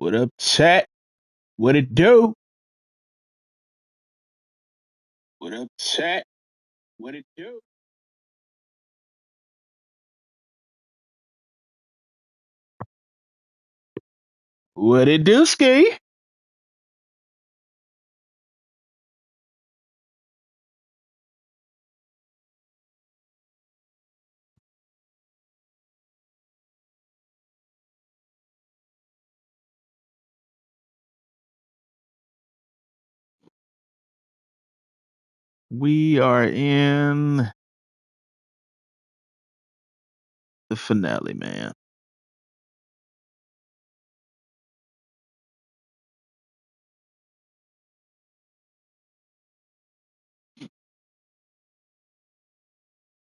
What up, chat? What it do? What up, chat? What it do? What it do, Ski? We are in the finale, man.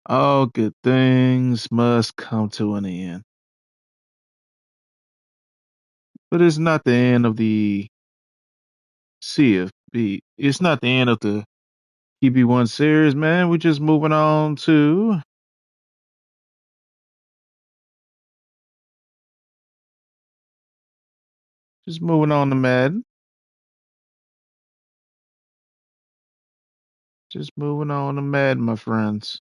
All good things must come to an end. But it's not the end of the CFB. It's not the end of the QB1 Series, man. We're just moving on to Madden. Just moving on to Madden, my friends.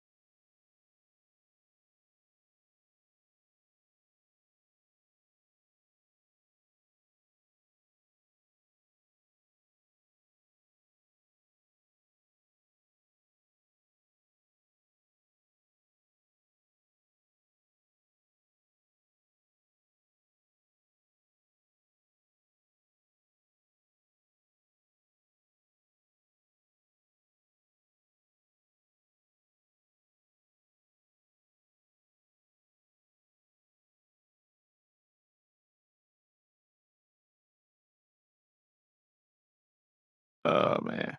Oh man.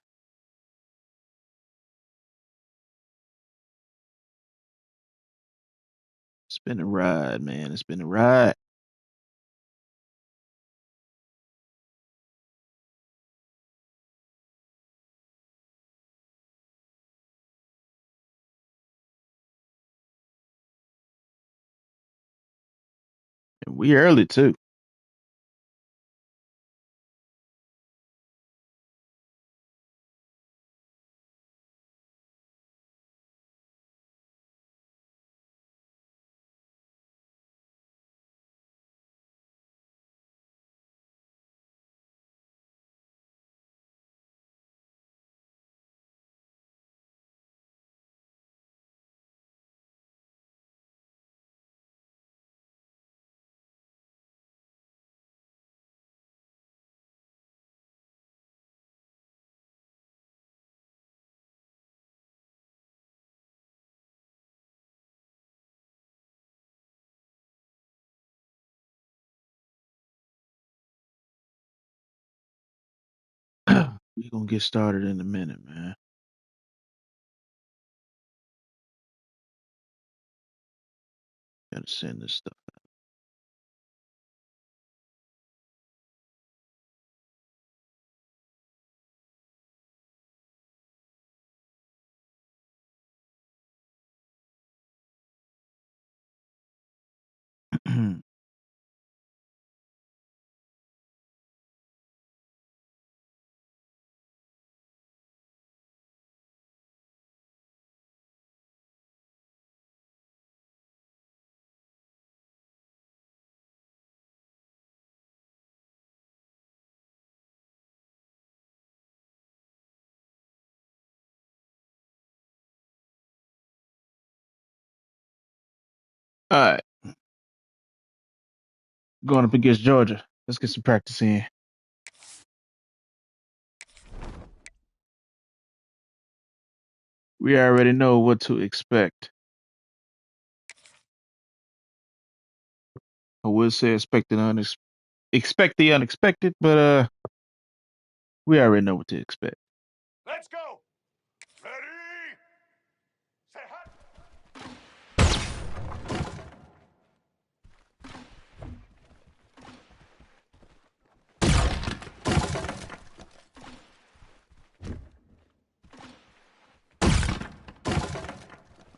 It's been a ride, man. It's been a ride. And we early too. We're gonna get started in a minute, man. Gotta send this stuff. All right, going up against Georgia. Let's get some practice in. We already know what to expect. I would say expect the unexpected, but we already know what to expect. Let's go. Ready? Say hot.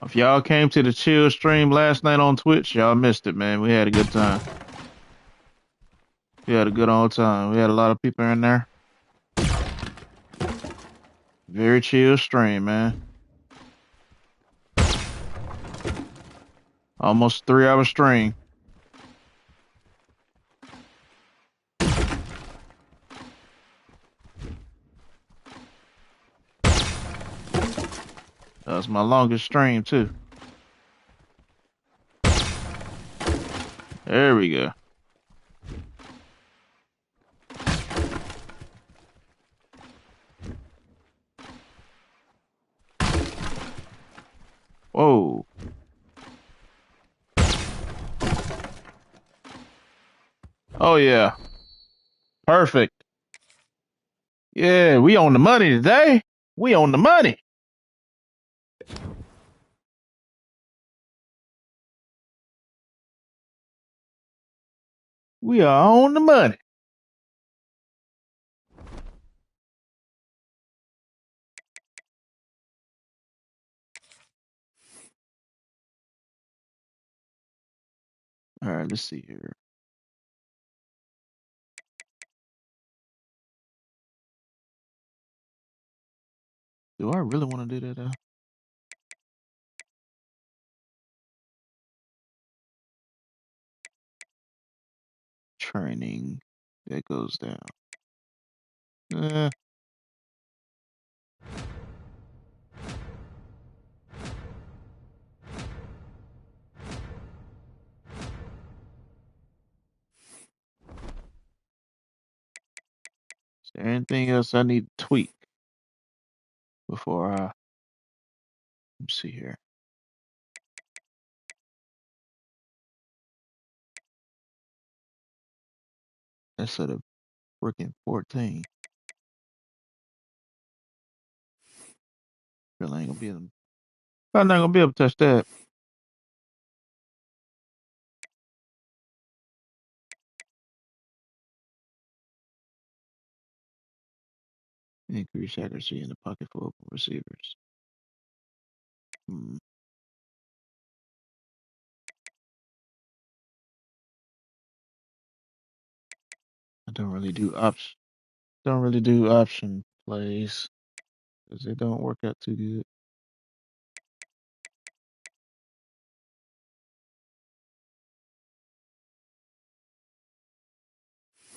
If y'all came to the chill stream last night on Twitch, y'all missed it, man. We had a good time. We had a good old time. We had a lot of people in there. Very chill stream, man. Almost 3 hour stream. That was my longest stream too. There we go. Whoa. Oh yeah. Perfect. Yeah, we on the money today. We on the money. We are on the money. All right, let's see here. Do I really want to do that? Training. That goes down. Uh, is there anything else I need to tweak before I, let's see here. That's at a freaking 14. Really ain't gonna be able. I'm not gonna be able to touch that. Increase accuracy in the pocket for open receivers. Hmm. I don't really do option. Don't really do option plays because they don't work out too good.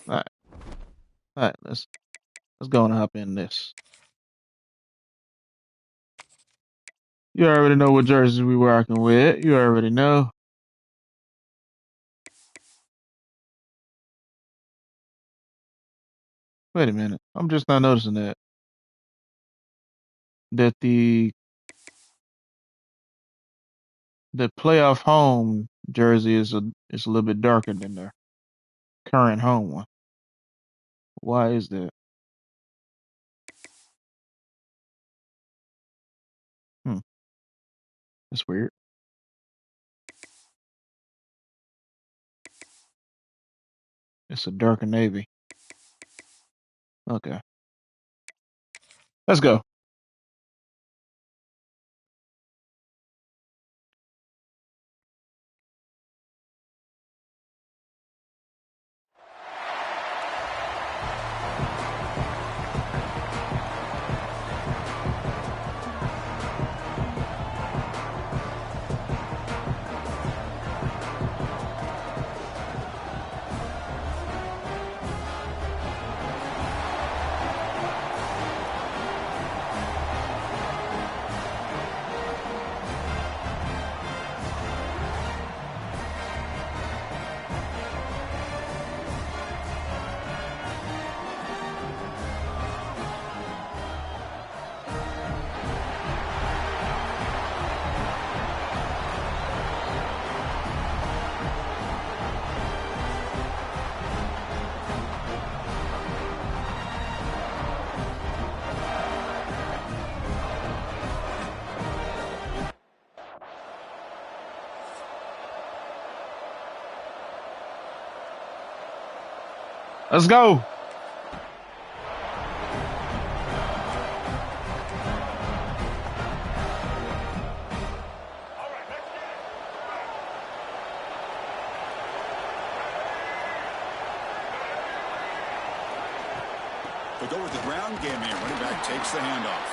All right, all right. Let's go and hop in this. You already know what jerseys we working with. You already know. Wait a minute. I'm just not noticing that the playoff home jersey is a little bit darker than the current home one. Why is that? Hmm, that's weird. It's a darker navy. Okay, let's go. Let's go. All right, let's get it. They go with the ground game here. Running back takes the handoff.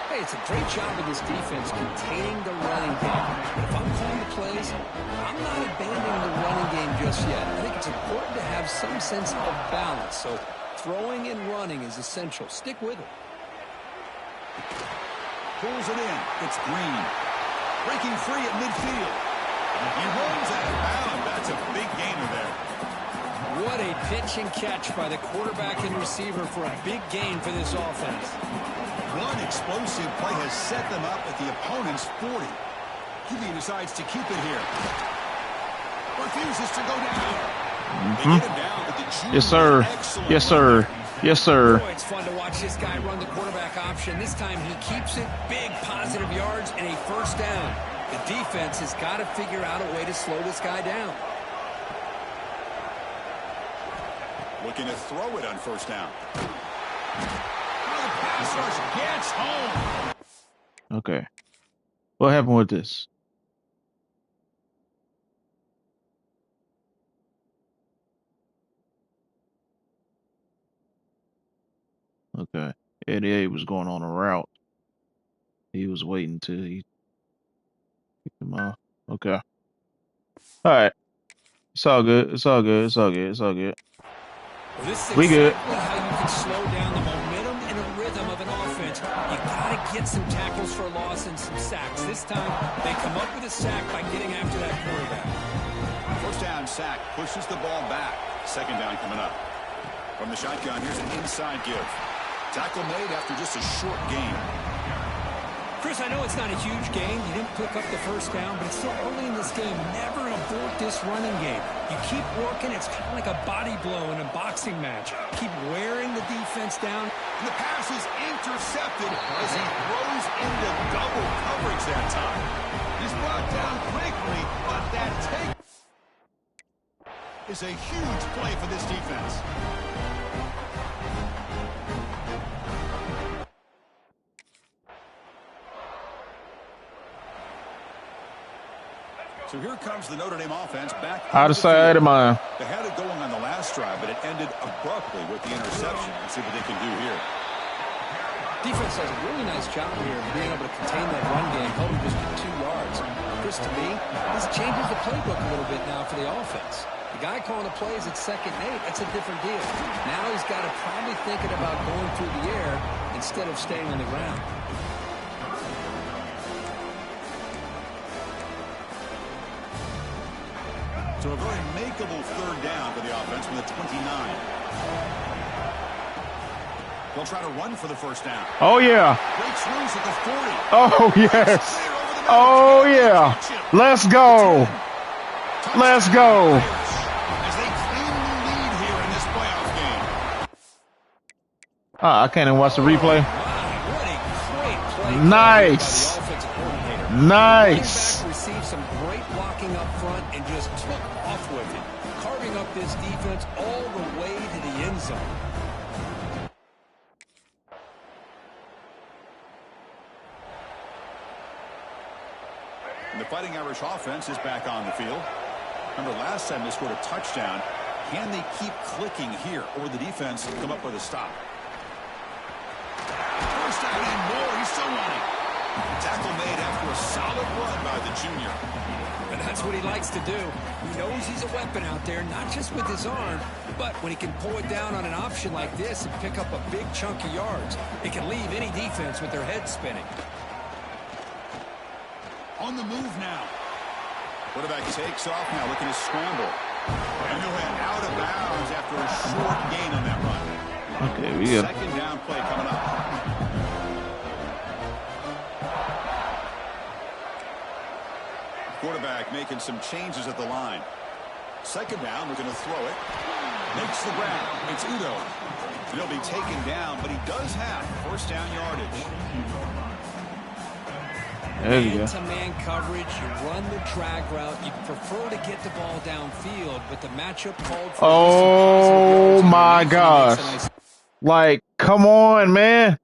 Hey, it's a great job of this defense containing the running game. But if I'm calling the plays, I'm not abandoning the running game just yet. I think it's important to have some sense of balance. So throwing and running is essential. Stick with it. Pulls it in. It's Green. Breaking free at midfield. He runs out of bounds. That's a big gainer there. What a pitch and catch by the quarterback and receiver for a big gain for this offense. One explosive play has set them up at the opponent's 40. QB decides to keep it here. Refuses to go down. They get him down, but the junior, Yes, sir. Yes, sir. Yes, sir. Boy, it's fun to watch this guy run the quarterback option. This time he keeps it, big positive yards, and a first down. The defense has got to figure out a way to slow this guy down. Looking to throw it on first down. The pass rush gets home. Okay. What happened with this? Okay. 88 was going on a route. He was waiting till he picked him off. Okay. All right. It's all good. It's all good. It's all good. It's all good. Well, this is We good. exactly how you can slow down the momentum and a rhythm of an offense. You got to get some tackles for a loss and some sacks. This time, they come up with a sack by getting after that quarterback. First down sack pushes the ball back. Second down coming up. From the shotgun, here's an inside give. Tackle made after just a short gain. Chris, I know it's not a huge game. You didn't pick up the first down, but it's still early in this game. Never abort this running game. You keep working. It's kind of like a body blow in a boxing match. Keep wearing the defense down. And the pass is intercepted as he throws into double coverage that time. He's brought down quickly, but that take is a huge play for this defense. So here comes the Notre Dame offense back Out of sight of mine. They had it going on the last drive, but it ended abruptly with the interception. Let's see what they can do here. Defense does a really nice job here of being able to contain that run game, holding just to 2 yards. Chris, to me, this changes the playbook a little bit now for the offense. The guy calling the plays at 2nd and 8, that's a different deal. Now he's got to probably thinking about going through the air instead of staying on the ground. So a very makeable third down for the offense from the 29. They'll try to run for the first down. Oh, yeah. Breaks loose at the 40. Oh, yes. Oh, yeah. Let's go. Let's go. As they claim the lead here in this playoff game. I can't even watch the replay. Wow, what a great play Nice. by the offensive coordinator. Nice. Running back received some great blocking up front and just took off with it, carving up this defense all the way to the end zone. And the Fighting Irish offense is back on the field. Remember last time they scored a touchdown. Can they keep clicking here, or the defense come up with a stop? First down and more. He's still running. Tackle made after a solid run by the junior. And that's what he likes to do. He knows he's a weapon out there, not just with his arm, but when he can pull it down on an option like this and pick up a big chunk of yards, it can leave any defense with their head spinning. On the move now. Quarterback takes off now, looking to scramble. And he'll head out of bounds after a short gain on that run. Okay, we got Second down play coming up. Quarterback making some changes at the line. Second down, looking to throw it. Makes the grab. It's Udo. He'll be taken down, but he does have first down yardage. there you go. Man-to-man coverage, you run the drag route, you prefer to get the ball downfield, but the matchup called for Oh my gosh. gosh. Like, come on, man.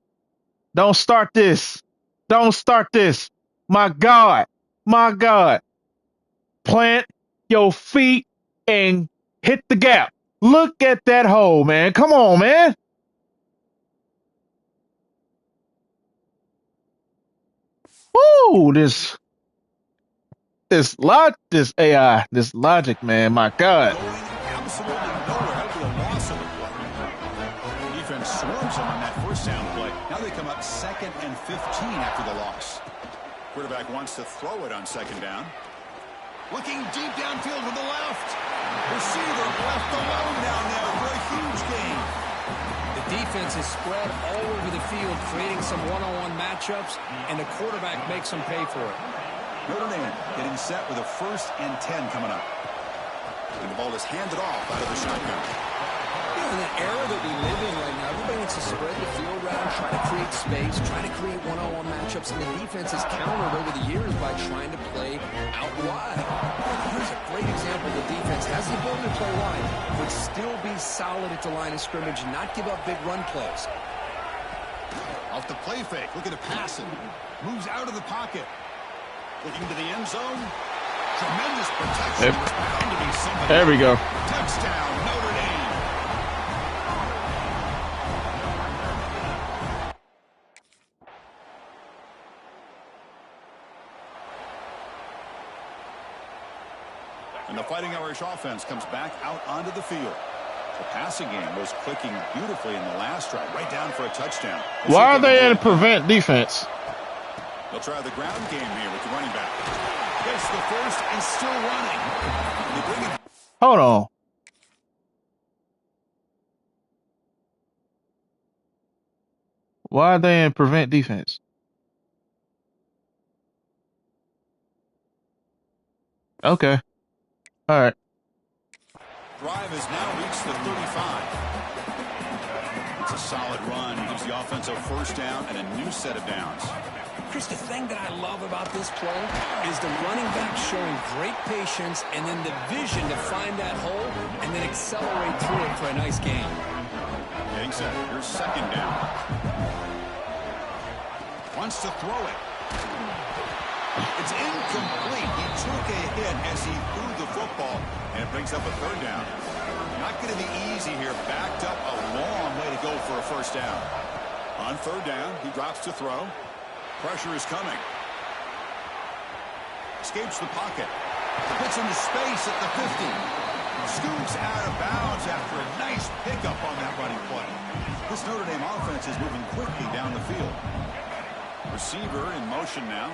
Don't start this. Don't start this. My God. My God. Plant your feet and hit the gap. Look at that hole, man. Come on, man. Woo! This AI, this logic, man. My God. Going absolutely nowhere for the loss of the play. Defense swarms them on that first down play. Now they come up 2nd and 15 after the loss. Quarterback wants to throw it on 2nd down. Looking deep downfield to the left. Receiver left alone down there for a huge gain. The defense is spread all over the field, creating some one-on-one matchups, and the quarterback makes them pay for it. Notre Dame getting set with a 1st and 10 coming up. And the ball is handed off out of the shotgun. In the era that we live in right now, everybody wants to spread the field around, try to create space, try to create one-on-one matchups, and the defense has countered over the years by trying to play out wide. Here's a great example. The defense has the ability to play wide, but still be solid at the line of scrimmage and not give up big run plays. Off the play fake, looking to pass it. Moves out of the pocket. Looking to the end zone. Tremendous protection. Bound to be somebody. There we go. Touchdown, Notre Dame. And the Fighting Irish offense comes back out onto the field. The passing game was clicking beautifully in the last drive, right down for a touchdown. Why are they in prevent defense? They'll try the ground game here with the running back. Gets the first and still running. They bring it. Hold on. Why are they in prevent defense? Okay. All right. Drive has now reached the 35. It's a solid run. Gives the offense a first down and a new set of downs. Chris, the thing that I love about this play is the running back showing great patience and then the vision to find that hole and then accelerate through it for a nice gain. Getting set. Here's 2nd down. Wants to throw it. It's incomplete. He took a hit as he threw the football, and it brings up a 3rd down. Not going to be easy here. Backed up a long way to go for a first down. On 3rd down, he drops to throw. Pressure is coming. Escapes the pocket. Puts into space at the 50. Scoops out of bounds after a nice pickup on that running play. This Notre Dame offense is moving quickly down the field. Receiver in motion now.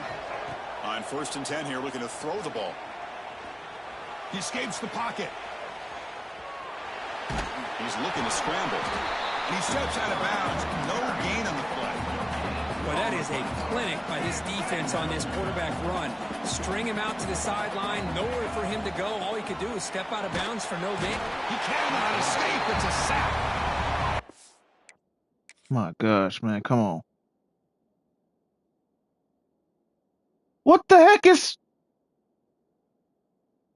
On 1st and 10 here, looking to throw the ball. He escapes the pocket. He's looking to scramble. And he steps out of bounds. No gain on the play. Well, that is a clinic by this defense on this quarterback run. String him out to the sideline, nowhere for him to go. All he could do is step out of bounds for no gain. He cannot escape. It's a sack. My gosh, man. Come on. What the heck is...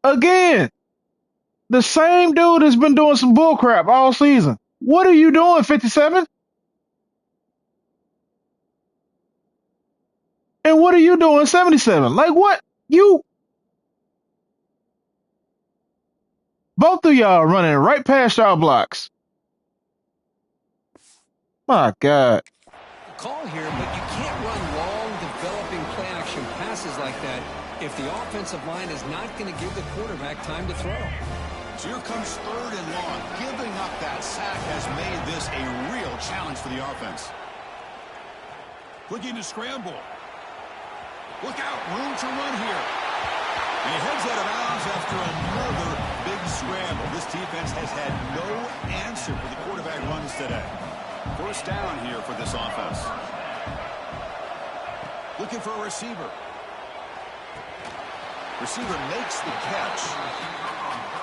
Again, the same dude has been doing some bullcrap all season. What are you doing, 57? And what are you doing, 77? Like, what? Both of y'all running right past y'all blocks. My God. Call here, but you can't run long, developing play-action passes like that if the offensive line is not going to give the quarterback time to throw. So here comes 3rd and long. Giving up that sack has made this a real challenge for the offense. Looking to scramble. Look out, room to run here. And he heads out of bounds after another big scramble. This defense has had no answer for the quarterback runs today. First down here for this offense. Looking for a receiver. Receiver makes the catch.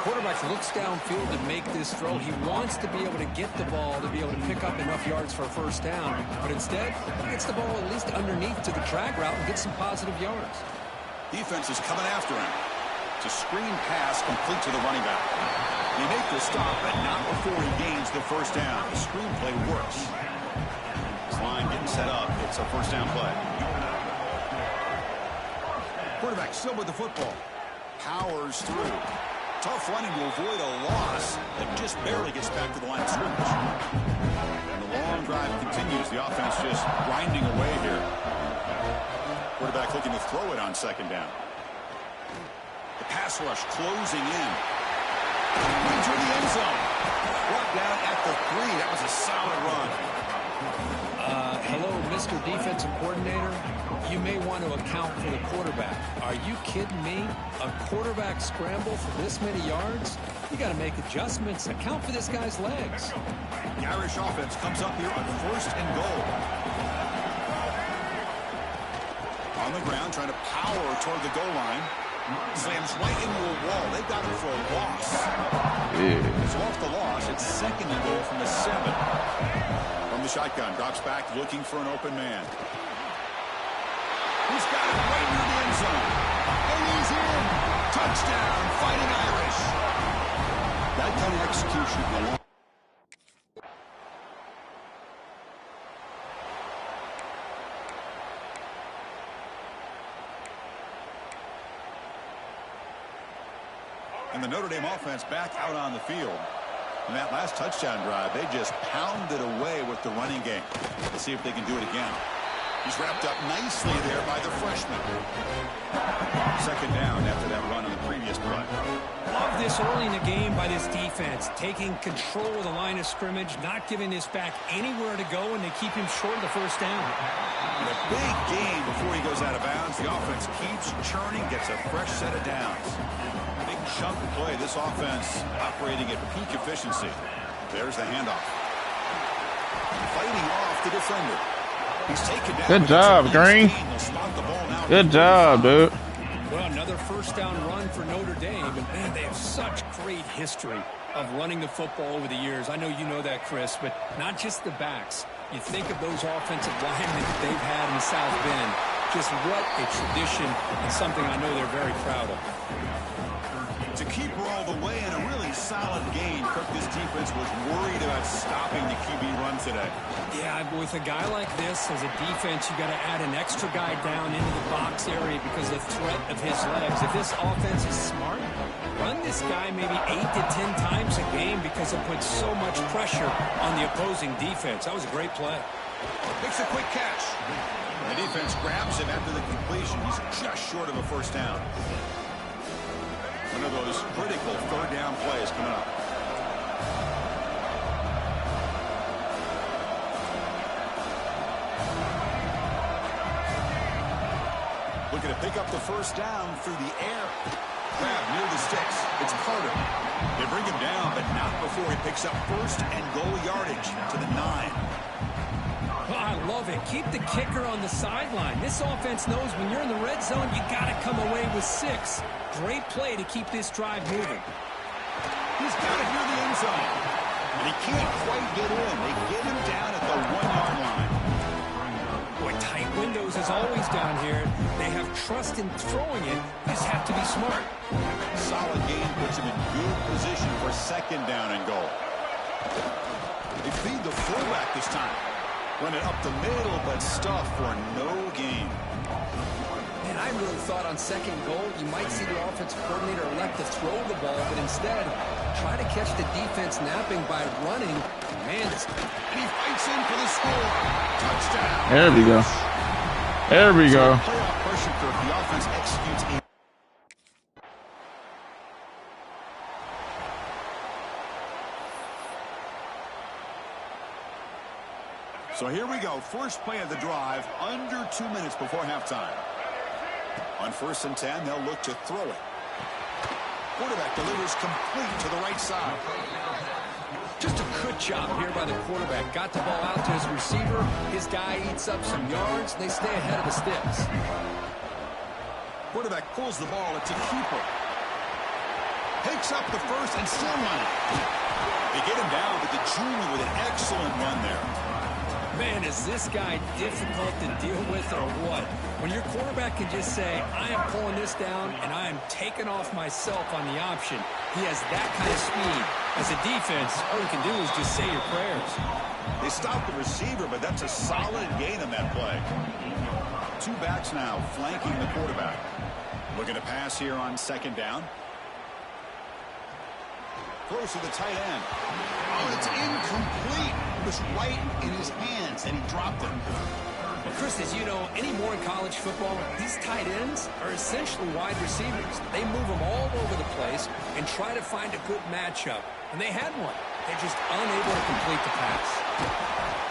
Quarterback looks downfield to make this throw. He wants to be able to get the ball to be able to pick up enough yards for a first down. But instead, he gets the ball at least underneath to the drag route and gets some positive yards. Defense is coming after him. It's a screen pass complete to the running back. He makes the stop, but not before he gains the first down. The screen play works. This line getting set up. It's a first down play. Quarterback still with the football. Powers through. Tough running to avoid a loss that just barely gets back to the line of scrimmage. And the long drive continues. The offense just grinding away here. Quarterback looking to throw it on second down. The pass rush closing in. Into the end zone. Brought down at the 3. That was a solid run. Hello, Mr. Defensive Coordinator. You may want to account for the quarterback. Are you kidding me? A quarterback scramble for this many yards? You got to make adjustments. Account for this guy's legs. The Irish offense comes up here on 1st and goal. On the ground, trying to power toward the goal line. Slams right into a wall. They've got him for a loss. Yeah. So off the loss, it's 2nd and goal from the 7. From the shotgun, drops back looking for an open man. He's got it right near the end zone. And he's in. Touchdown, Fighting Irish. That kind of execution. And the Notre Dame offense back out on the field. In that last touchdown drive, they just pounded away with the running game. Let's see if they can do it again. He's wrapped up nicely there by the freshman. 2nd down after that run on the previous play. Love this early in the game by this defense, taking control of the line of scrimmage, not giving this back anywhere to go, and they keep him short of the 1st down. In a big game before he goes out of bounds, the offense keeps churning, gets a fresh set of downs. Big chunk of play. This offense operating at peak efficiency. There's the handoff. Fighting off the defender. He's taken down. Good job, Green. Good job, dude. Well, another 1st down run for Notre Dame, and man, they have such great history of running the football over the years. I know you know that, Chris, but not just the backs. You think of those offensive linemen that they've had in South Bend. Just what a tradition, and something I know they're very proud of. To keep her all the way in a really solid game, Kirk, this defense was worried about stopping the QB run today. Yeah, with a guy like this, as a defense, you got to add an extra guy down into the box area because of the threat of his legs. If this offense is smart, run this guy maybe 8 to 10 times a game because it puts so much pressure on the opposing defense. That was a great play. Makes a quick catch. The defense grabs him after the completion. He's just short of a 1st down. One of those critical 3rd down plays coming up. Looking to pick up the 1st down through the air. Grab near the sticks. It's Carter. They bring him down, but not before he picks up 1st and goal yardage to the 9. Oh, I love it. Keep the kicker on the sideline. This offense knows when you're in the red zone, you got to come away with 6. Great play to keep this drive moving. He's got it near the end zone. And he can't quite get in. They get him down at the 1-yard line. Boy, tight windows as always down here. They have trust in throwing it. You just have to be smart. Solid game puts him in good position for 2nd down and goal. They feed the fullback this time. Run it up the middle, but stuff for no gain. Man, I really thought on 2nd goal, you might see the offensive coordinator elect to throw the ball, but instead, try to catch the defense napping by running. Man, and he fights in for the score. Touchdown. There we go. There we go. Playoff pressure curve. The offense executes a So here we go. First play of the drive, under 2 minutes before halftime. On 1st and 10, they'll look to throw it. Quarterback delivers complete to the right side. Just a good job here by the quarterback. Got the ball out to his receiver. His guy eats up some yards. They stay ahead of the sticks. Quarterback pulls the ball. It's a keeper. Picks up the 1st and still running. They get him down, but the junior with an excellent run there. Man, is this guy difficult to deal with or what? When your quarterback can just say, I am pulling this down and I am taking off myself on the option. He has that kind of speed. As a defense, all you can do is just say your prayers. They stop the receiver, but that's a solid gain on that play. 2 backs now flanking the quarterback. Looking to pass here on 2nd down. Throws to the tight end. Oh, it's incomplete. It was right in his hands, and he dropped it. Well, Chris, as you know, anymore in college football, these tight ends are essentially wide receivers. They move them all over the place and try to find a good matchup. And they had one. They're just unable to complete the pass.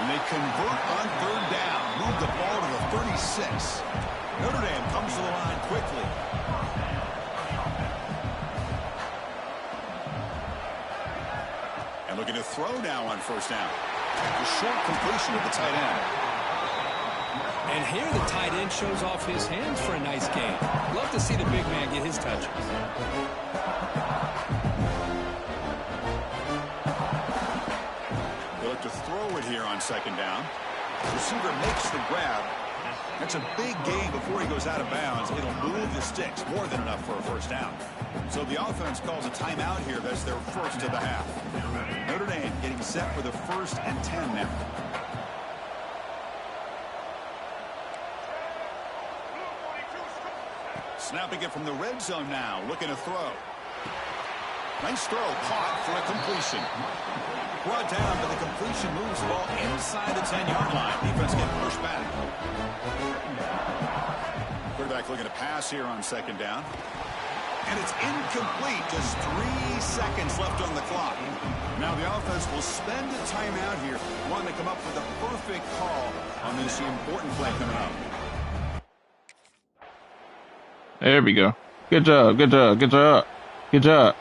And they convert on third down. Move the ball to the 36. Notre Dame comes to the line quickly. And looking to throw now on first down. A short completion of the tight end. And here the tight end shows off his hands for a nice gain. Love to see the big man get his touches. They look to throw it here on second down. Receiver makes the grab. That's a big gain before he goes out of bounds. It'll move the sticks, more than enough for a first down. So the offense calls a timeout here. That's their first of the half. Notre Dame getting set for the 1st and 10 now. Snapping it from the red zone now, looking to throw. Nice throw, caught for a completion. Brought down, but the completion moves the ball inside the 10-yard line. Defense getting pushed back. Quarterback looking to pass here on second down. And it's incomplete. Just 3 seconds left on the clock. Now the offense will spend a timeout here, wanting to come up with a perfect call on this important play coming up. There we go. Good job. Good job. Good job. Good job.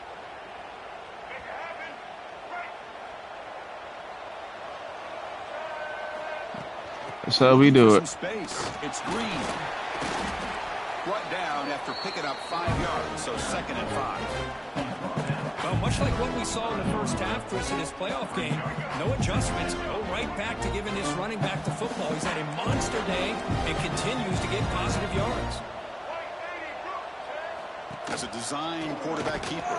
That's how we do it. Space. It's Green. Brought down after picking up 5 yards, so 2nd and 5. Well, much like what we saw in the first half, Chris, in his playoff game, no adjustments. Go right back to giving his running back the football. He's had a monster day and continues to get positive yards. As a design quarterback keeper.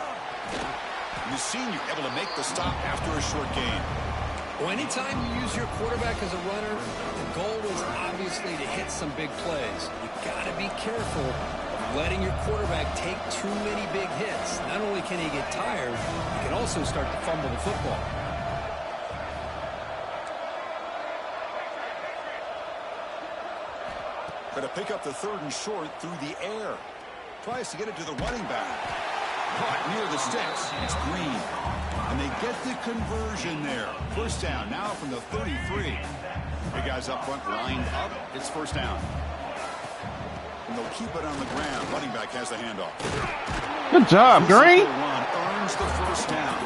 And the senior able to make the stop after a short gain. Well, anytime you use your quarterback as a runner, the goal is obviously to hit some big plays. You got to be careful of letting your quarterback take too many big hits. Not only can he get tired, he can also start to fumble the football. Going to pick up the 3rd and short through the air. Tries to get it to the running back. Caught near the sticks. It's Green. And they get the conversion there. First down now from the 33. The guys up front lined up. It's first down. And they'll keep it on the ground. Running back has the handoff. Good job, Green. Earns the first down.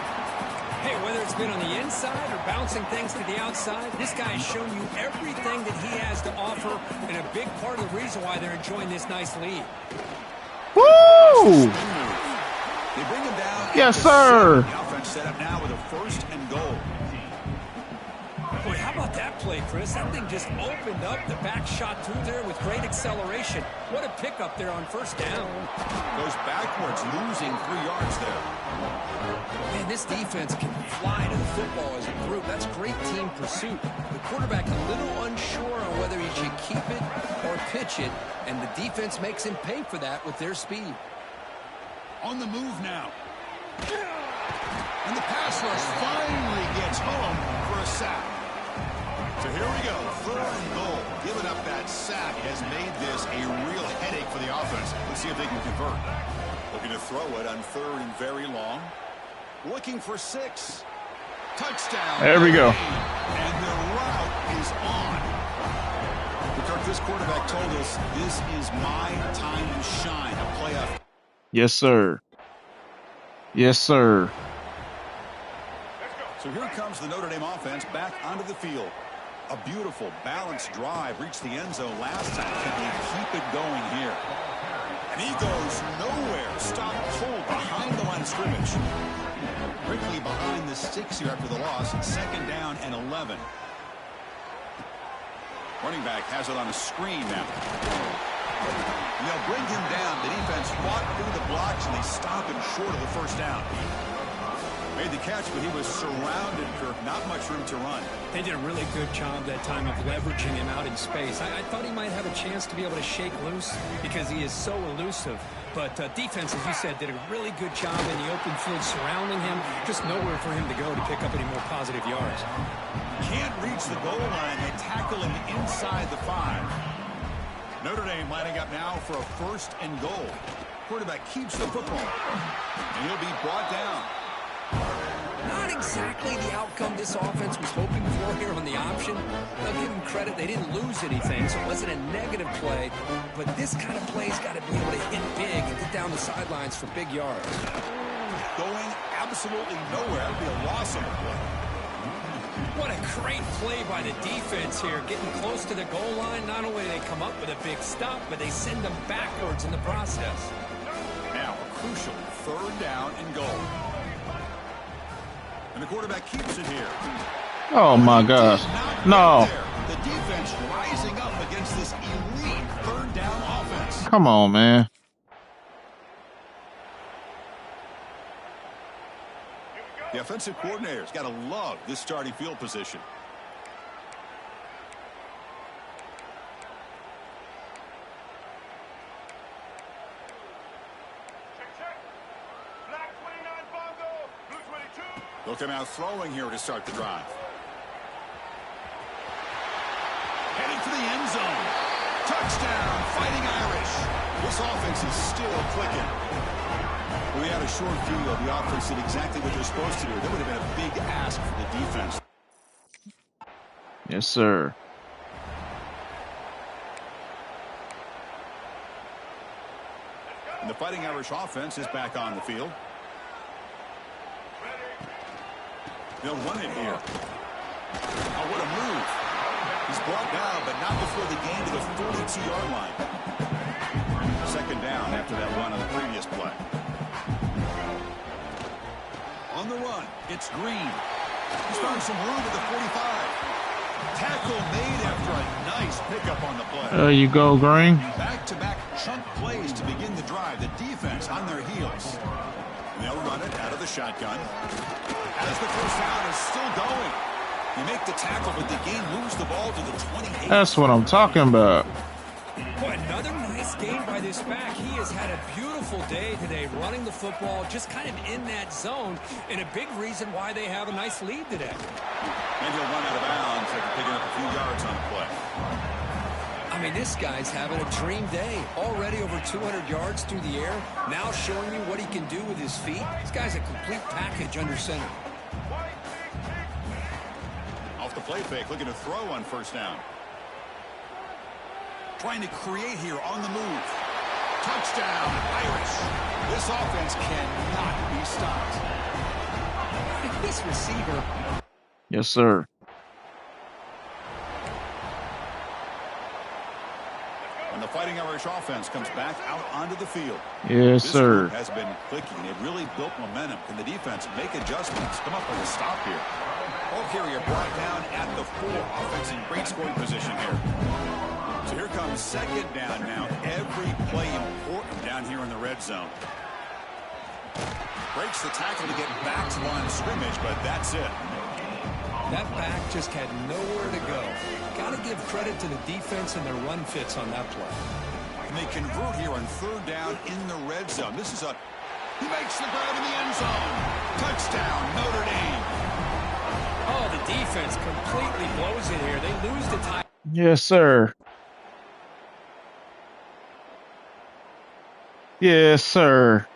Hey, whether it's been on the inside or bouncing things to the outside, this guy has shown you everything that he has to offer, and a big part of the reason why they're enjoying this nice lead. Woo! They bring him down. Yes, sir. The offense set up now with a 1st and goal. Boy, how about that play, Chris? That thing just opened up. The back shot through there with great acceleration. What a pickup there on first down. Goes backwards, losing 3 yards there. Man, this defense can fly to the football as a group. That's great team pursuit. The quarterback a little unsure on whether he should keep it or pitch it, and the defense makes him pay for that with their speed. On the move now. And the pass rush finally gets home for a sack. So here we go, 3rd and goal. Giving up that sack has made this a real headache for the offense. Let's see if they can convert. Looking to throw it on 3rd and very long. Looking for 6. Touchdown. There we go. And the route is on. Kirk, this quarterback told us this is my time to shine, a playoff. Yes, sir. Yes, sir. So here comes the Notre Dame offense back onto the field. A beautiful, balanced drive reached the end zone last time. Can they keep it going here? And he goes nowhere. Stopped cold behind the line of scrimmage. Quickly behind the sticks here after the loss. 2nd down and 11. Running back has it on a screen now. And they'll bring him down. The defense fought through the blocks, and they stop him short of the first down. Made the catch, but he was surrounded, Kirk. Not much room to run. They did a really good job that time of leveraging him out in space. I thought he might have a chance to be able to shake loose because he is so elusive. But defense, as you said, did a really good job in the open field surrounding him. Just nowhere for him to go to pick up any more positive yards. Can't reach the goal line. They tackle him inside the 5. Notre Dame lining up now for a 1st and goal. Quarterback keeps the football, and he'll be brought down. Not exactly the outcome this offense was hoping for here on the option. I'll give them credit. They didn't lose anything, so it wasn't a negative play. But this kind of play's got to be able to hit big and get down the sidelines for big yards. Going absolutely nowhere. That would be a loss of a play. What a great play by the defense here. Getting close to the goal line, not only do they come up with a big stop, but they send them backwards in the process. Now a crucial 3rd down and goal. And the quarterback keeps it here. Oh, my gosh. No. The defense rising up against this elite 3rd down offense. Come on, man. The offensive coordinator's got to love this starting field position. They'll come out throwing here to start the drive. Heading for the end zone. Touchdown, Fighting Irish. This offense is still clicking. We had a short view of the offense did exactly what they're supposed to do. That would have been a big ask for the defense. Yes, sir. And the Fighting Irish offense is back on the field. They'll run it here. Oh, what a move. He's brought down, but not before the gain to the 42-yard line. 2nd down after that run on the previous play. On the run, it's Green. He's found some room at the 45. Tackle made after a nice pickup on the play. There you go, Green. Back-to-back chunk plays to begin the drive. The defense on their heels. And they'll run it out of the shotgun. As the 1st down is still going. You make the tackle, but the game moves the ball to the 28. That's what I'm talking about. Boy, another nice game by this back. He has had a beautiful day today running the football, just kind of in that zone, and a big reason why they have a nice lead today. And he'll run out of bounds after picking up a few yards on the play. I mean, this guy's having a dream day. Already over 200 yards through the air. Now showing you what he can do with his feet. This guy's a complete package under center. Off the play fake, looking to throw on 1st down. Trying to create here on the move. Touchdown, Irish. This offense cannot be stopped. This receiver. Yes, sir. And the Fighting Irish offense comes back out onto the field. Yes, this sir. group has been clicking. They've really built momentum. Can the defense make adjustments? Come up with a stop here. Ball carrier brought down at the 4. Offense in great scoring position here. So here comes 2nd down now. Every play important down here in the red zone. Breaks the tackle to get back to line of scrimmage, but that's it. That back just had nowhere to go. Got to give credit to the defense and their run fits on that play. And they convert here on 3rd down in the red zone. He makes the grab in the end zone. Touchdown, Notre Dame. Oh, the defense completely blows it here. They lose the tie. Yes, sir. Yes, sir.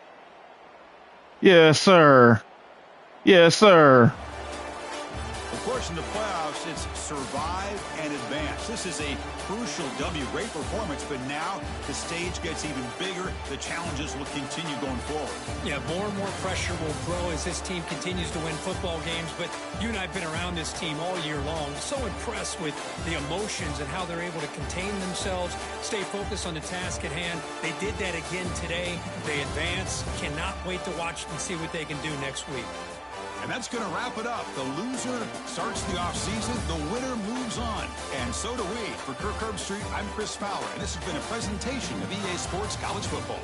Yes, sir. Yes, sir. Of course, in the playoffs, it's survive and advance. This is a crucial W. Great performance, but now the stage gets even bigger. The challenges will continue going forward. Yeah, more and more pressure will grow as this team continues to win football games, but you and I have been around this team all year long. So impressed with the emotions and how they're able to contain themselves, stay focused on the task at hand. They did that again today. They advance. Cannot wait to watch and see what they can do next week. And that's going to wrap it up. The loser starts the offseason. The winner moves on. And so do we. For Kirk Herbstreit, I'm Chris Fowler, and this has been a presentation of EA Sports College Football.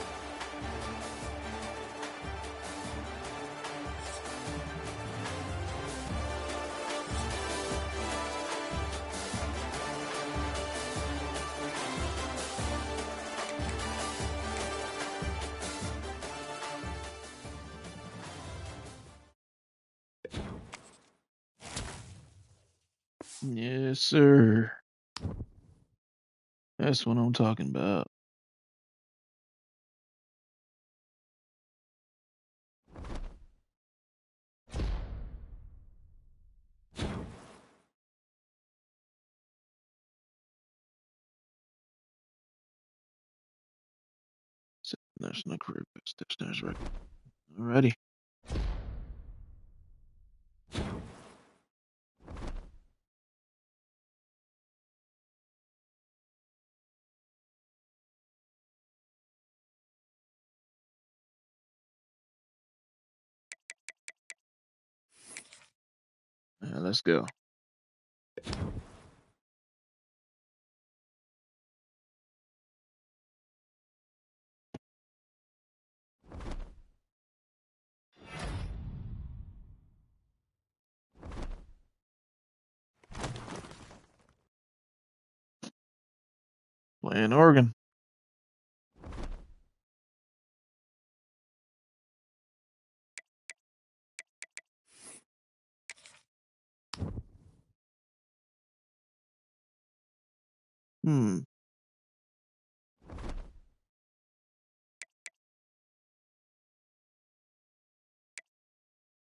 Yes, sir. That's what I'm talking about. National Career Best Touchdowns record. Alrighty. Let's go. Playing Oregon. Hmm.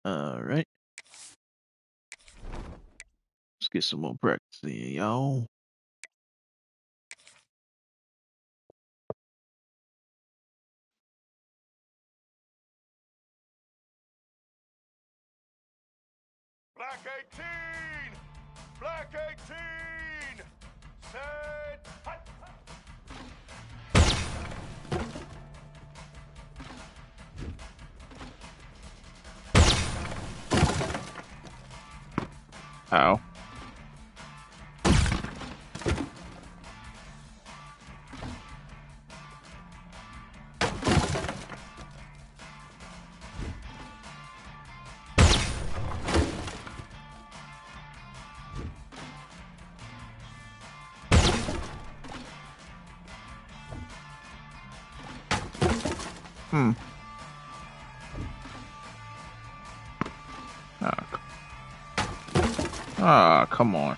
All right. Let's get some more practice in, y'all. Black 18! Black 18! Set! Hut! How? Hmm. Come on.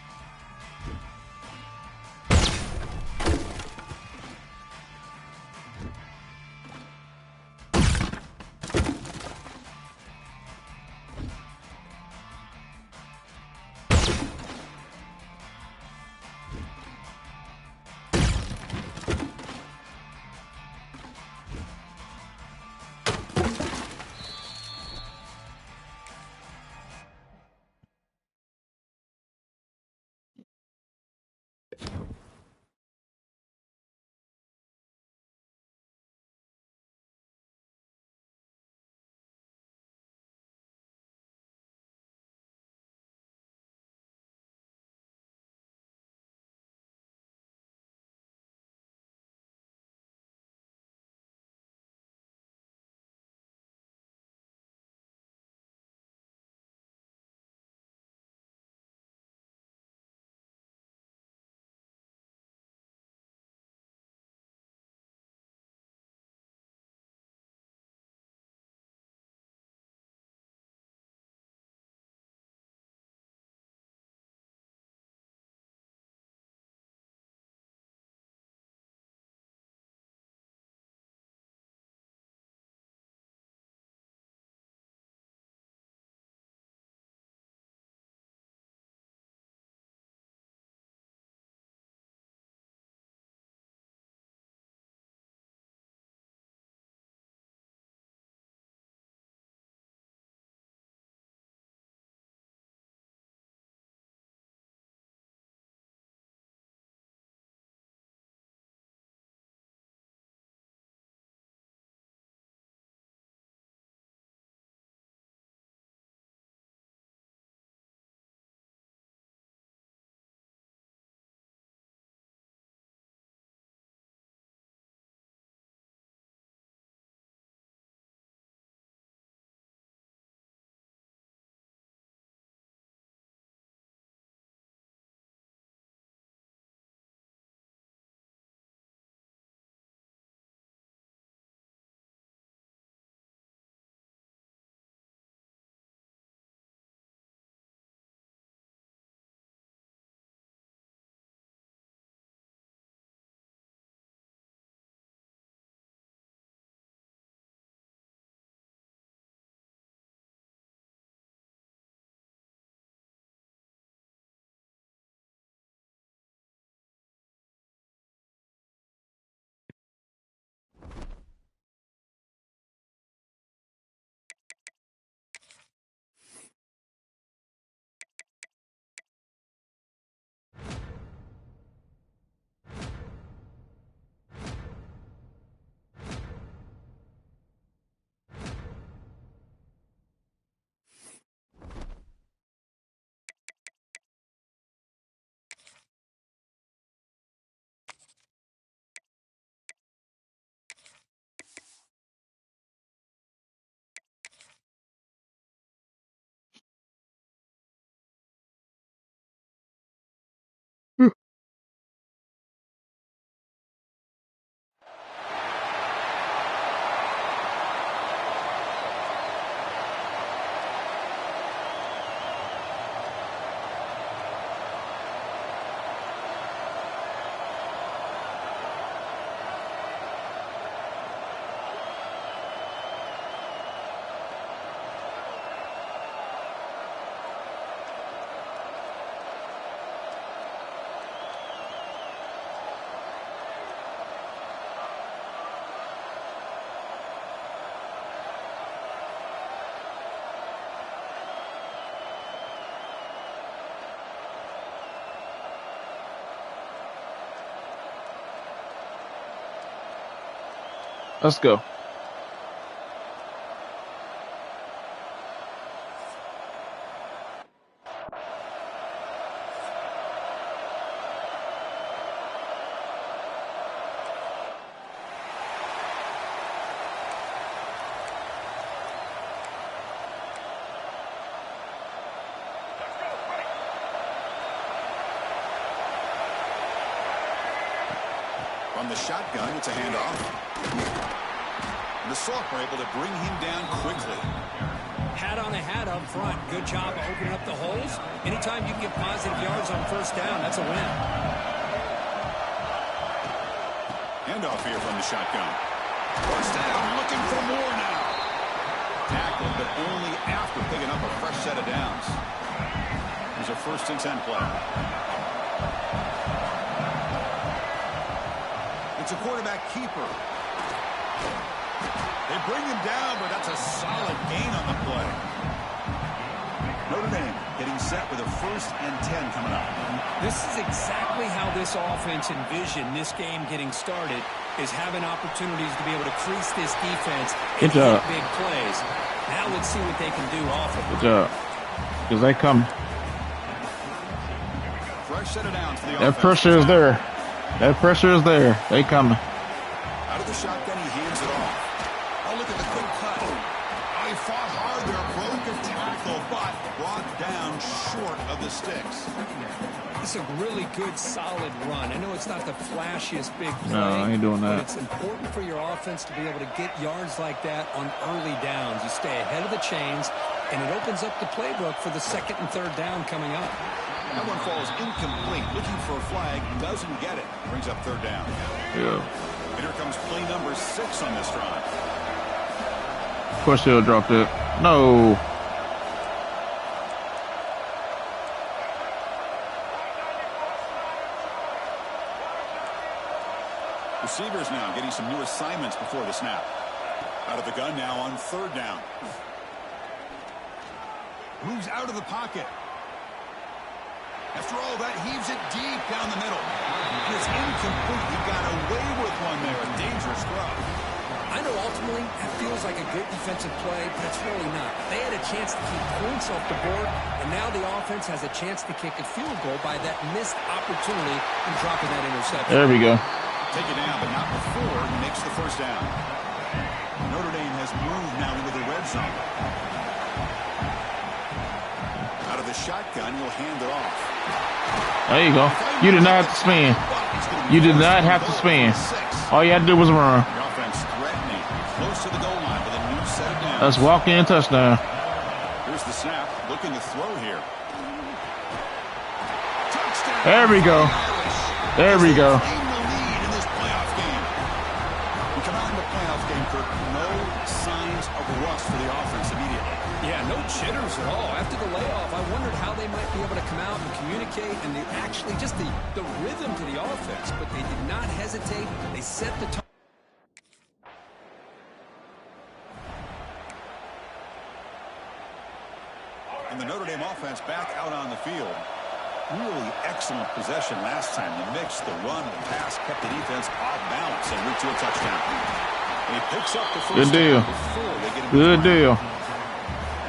Let's go. From the shotgun, it's a handoff. And the Soft were able to bring him down quickly. Hat on a hat up front. Good job of opening up the holes. Anytime you can get positive yards on first down, that's a win. Handoff here from the shotgun. First down, looking for more now. Tackled, but only after picking up a fresh set of downs. Here's a 1st and 10 play. It's a quarterback keeper. They bring him down, but that's a solid gain on the play. Notre Dame getting set with a 1st and 10 coming up. This is exactly how this offense envisioned this game getting started, is having opportunities to be able to crease this defense and hit big plays. Now let's see what they can do off of it. Good job. Because they come. Fresh set of downs for the That offense. pressure is there. That pressure is there. They coming. Out of the shotgun, he hands it off. Oh, look at the quick cut. Oh, he fought hard there, broke a tackle, but brought down short of the sticks. It's a really good, solid run. I know it's not the flashiest big play. No, I ain't doing that. But it's important for your offense to be able to get yards like that on early downs. You stay ahead of the chains, and it opens up the playbook for the 2nd and 3rd down coming up. That one falls incomplete. Looking for a flag. Doesn't get it. Brings up 3rd down. Yeah. And here comes play number 6 on this drive. Of course they'll drop it. No. Receivers now getting some new assignments before the snap. Out of the gun now on 3rd down. Moves out of the pocket. After all that, heaves it deep down the middle. And it's incomplete. He got away with one there. A dangerous throw. I know ultimately that feels like a good defensive play, but it's really not. They had a chance to keep points off the board, and now the offense has a chance to kick a field goal by that missed opportunity and dropping that interception. There we go. Take it down, but not before he makes the 1st down. Notre Dame has moved now into the red zone. Out of the shotgun, he'll hand it off. There you go. You did not have to spin. You did not have to spin. All you had to do was run. The offense threatening, close to the goal line with a new set of downs. Let's walk in touchdown. Here's the snap, looking to throw here. Touchdown. There we go. There we go. Gain the lead in this playoff game. We come out in the playoff game, Kirk. No signs of rust for the offense immediately. Yeah, no jitters at all. After the layoff, I wondered how they might be able to come out and communicate and actually just the rhythm to the offense, but they did not hesitate. They set the tone. And the Notre Dame offense back out on the field. Really excellent possession last time. The mix, the run, the pass kept the defense off balance and route to a touchdown. And he picks up the 1st Good deal. down before they get him. Good deal.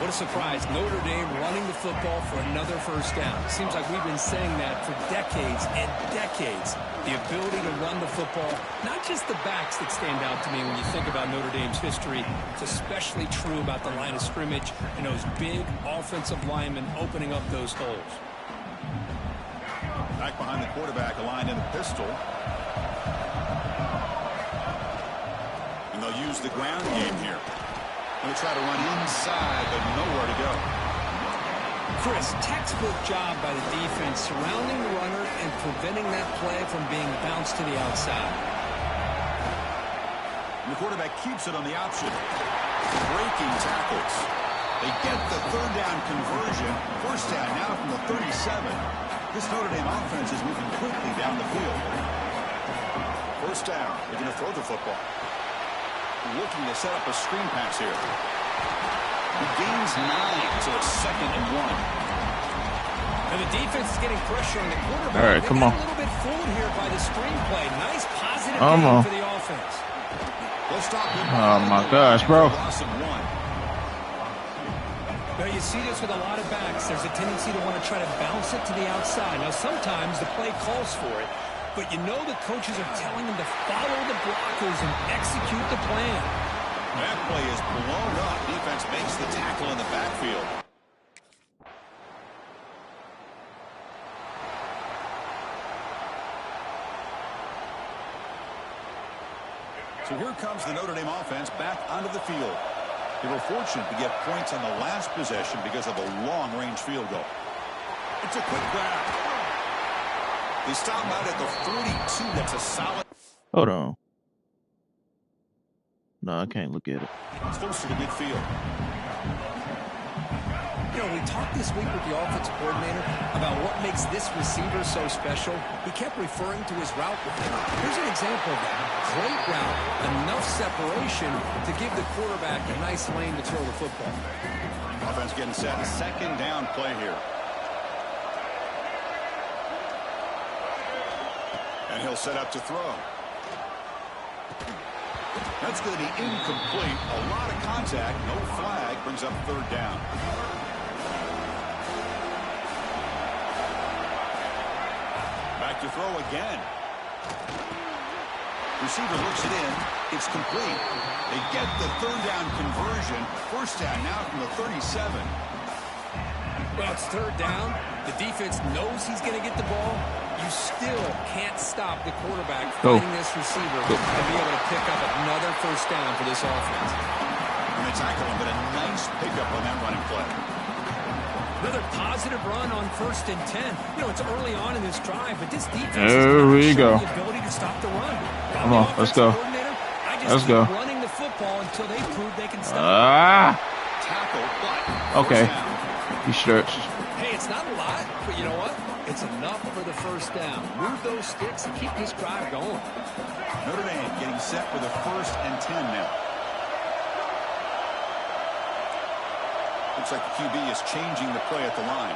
What a surprise. Notre Dame running the football for another 1st down. Seems like we've been saying that for decades and decades. The ability to run the football, not just the backs that stand out to me when you think about Notre Dame's history. It's especially true about the line of scrimmage and those big offensive linemen opening up those holes. Back behind the quarterback, aligned in a pistol. And they'll use the ground game here. Going to try to run inside, but nowhere to go. Chris, textbook job by the defense surrounding the runner and preventing that play from being bounced to the outside. And the quarterback keeps it on the option. Breaking tackles. They get the 3rd down conversion. 1st down now from the 37. This Notre Dame offense is moving quickly down the field. 1st down. They're going to throw the football. Looking to set up a screen pass here. He gains 9, so it's 2nd and 1. And the defense is getting pressure on the quarterback. All right, come on. A little bit fooled here by the screen play. Nice positive Come game on. for the offense. They'll stop him Oh behind my the gosh, line for bro. a loss of 1. Now, you see this with a lot of backs. There's a tendency to want to try to bounce it to the outside. Now, sometimes the play calls for it, but you know the coaches are telling them to follow the blockers and execute the plan. That play is blown up. Defense makes the tackle in the backfield. So here comes the Notre Dame offense back onto the field. They were fortunate to get points on the last possession because of a long-range field goal. It's a quick grab. They stop out at the 42. That's a solid. Hold on. No, I can't look at it. It's closer to midfield. You know, we talked this week with the offensive coordinator about what makes this receiver so special. He kept referring to his route running. Here's an example of that. Great route, enough separation to give the quarterback a nice lane to throw the football. Offense getting set. Second down play here. And he'll set up to throw. That's going to be incomplete. A lot of contact. No flag. Brings up third down. Back to throw again. Receiver looks it in. It's complete. They get the third down conversion. First down now from the 37. Well, it's third down. The defense knows he's going to get the ball. You still can't stop the quarterback finding this receiver and be able to pick up another first down for this offense. And they tackle him, but a nice pickup on that running play. Another positive run on 1st and 10. You know, it's early on in this drive, but this defense There we go. the ability to stop the run. Come on, let's go. Let's go. Running the football until they prove they can stop. Tackle, but Okay. He stretched. Hey, it's not a lot, but you know what? It's enough for the first down. Move those sticks and keep this drive going. Notre Dame getting set for the 1st and 10 now. Looks like the QB is changing the play at the line.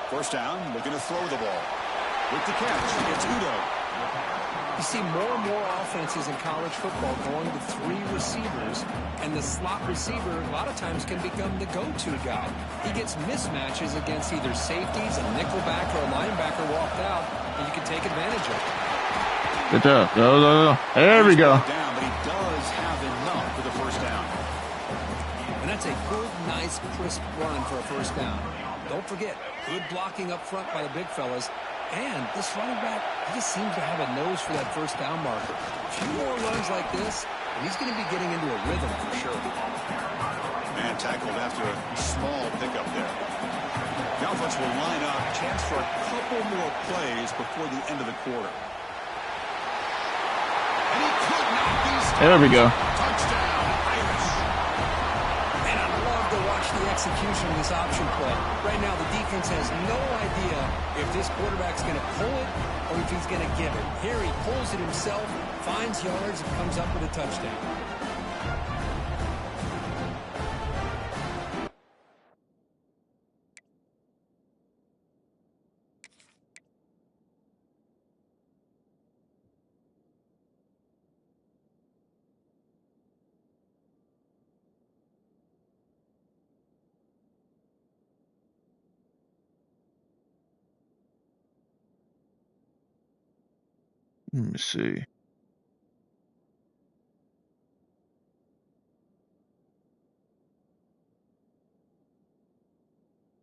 First down, looking to throw the ball. With the catch, it's Udo. You see more and more offenses in college football going to 3 receivers, and the slot receiver a lot of times can become the go-to guy. He gets mismatches against either safeties, a nickelback, or a linebacker walked out, and you can take advantage of it. Good job. Go. There we go. Down, but he does have enough for the first down. And that's a good, nice, crisp run for a first down. Don't forget, good blocking up front by the big fellas. And this running back, he just seems to have a nose for that first down marker. A few more runs like this, and he's going to be getting into a rhythm for sure. Man tackled after a small pickup there. The offense will line up. Chance for a couple more plays before the end of the quarter. And he could not be stopped. There we go. Touchdown, Irish. And I love to watch the execution of this option play. Right now, the defense has no idea if this quarterback's going to pull it or if he's going to give it. Here he pulls it himself, finds yards, and comes up with a touchdown. Let me see.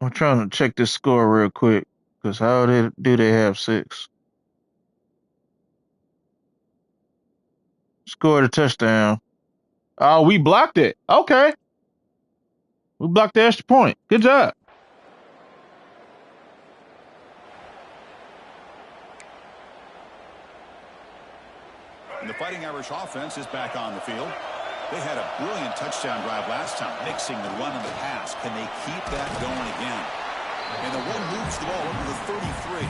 I'm trying to check this score real quick, because how do they have 6? Scored a touchdown. Oh, we blocked it. Okay. We blocked the extra point. Good job. And the Fighting Irish offense is back on the field. They had a brilliant touchdown drive last time, mixing the run and the pass. Can they keep that going again? And the one moves the ball over the 33.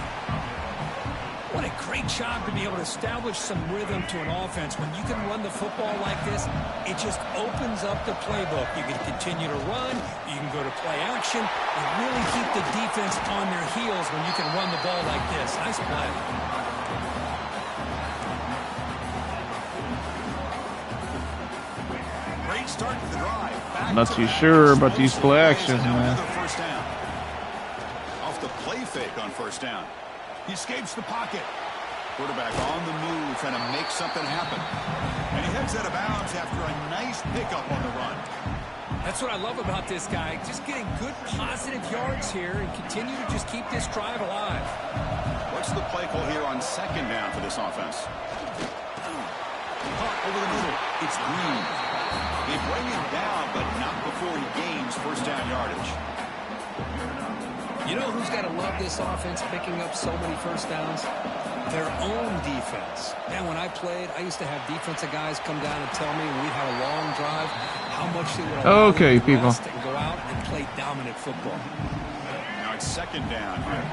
What a great job to be able to establish some rhythm to an offense. When you can run the football like this, it just opens up the playbook. You can continue to run, you can go to play action, and really keep the defense on their heels when you can run the ball like this. Nice play. start to the drive. I'm not too sure about these play actions, man. First down. Off the play fake on first down. He escapes the pocket. Quarterback on the move, trying to make something happen. And he heads out of bounds after a nice pickup on the run. That's what I love about this guy. Just getting good positive yards here and continue to just keep this drive alive. What's the play call here on second down for this offense? Caught over the middle. It's Green. They bring him down, but not before he gains first down yardage. You know who's got to love this offense picking up so many first downs? Their own defense. Man, when I played, I used to have defensive guys come down and tell me when we'd have a long drive how much they would allow them to rest and go out and play dominant football. Now it's second down here.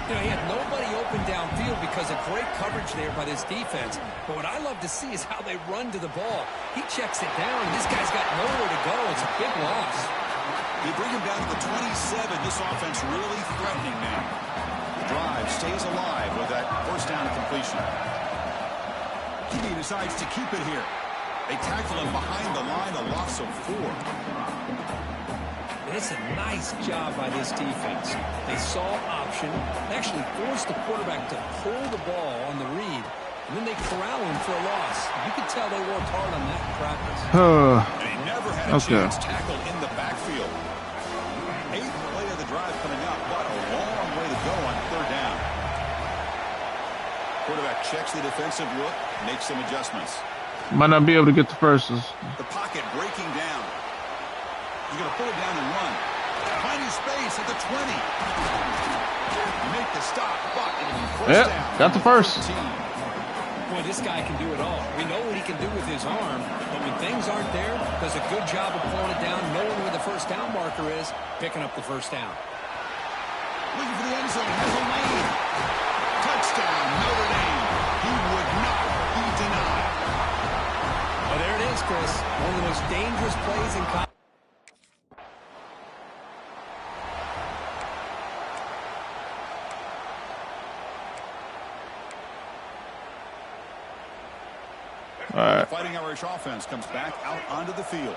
You know, he had nobody open downfield because of great coverage there by this defense. But what I love to see is how they run to the ball. He checks it down, and this guy's got nowhere to go. It's a big loss. They bring him down to the 27. This offense really threatening now. The drive stays alive with that first down completion. QB decides to keep it here. They tackle him behind the line, a loss of 4. It's a nice job by this defense. They saw option, actually forced the quarterback to pull the ball on the read, and then they corral him for a loss. You can tell they worked hard on that in practice. And he never had a chance tackled in the backfield. 8th play of the drive coming up, but a long way to go on third down. Quarterback checks the defensive look, makes some adjustments. Might not be able to get the firsts. The pocket breaking down. He's going to pull it down and run. Finding space at the 20. You make the stop, but it'll be first down. Got the first. Boy, this guy can do it all. We know what he can do with his arm, but when things aren't there, does a good job of pulling it down, knowing where the first down marker is, picking up the first down. Looking for the end zone, has a lane. Touchdown, Notre Dame. He would not be denied. Oh, there it is, Chris. One of the most dangerous plays in college. The Fighting Irish offense comes back out onto the field.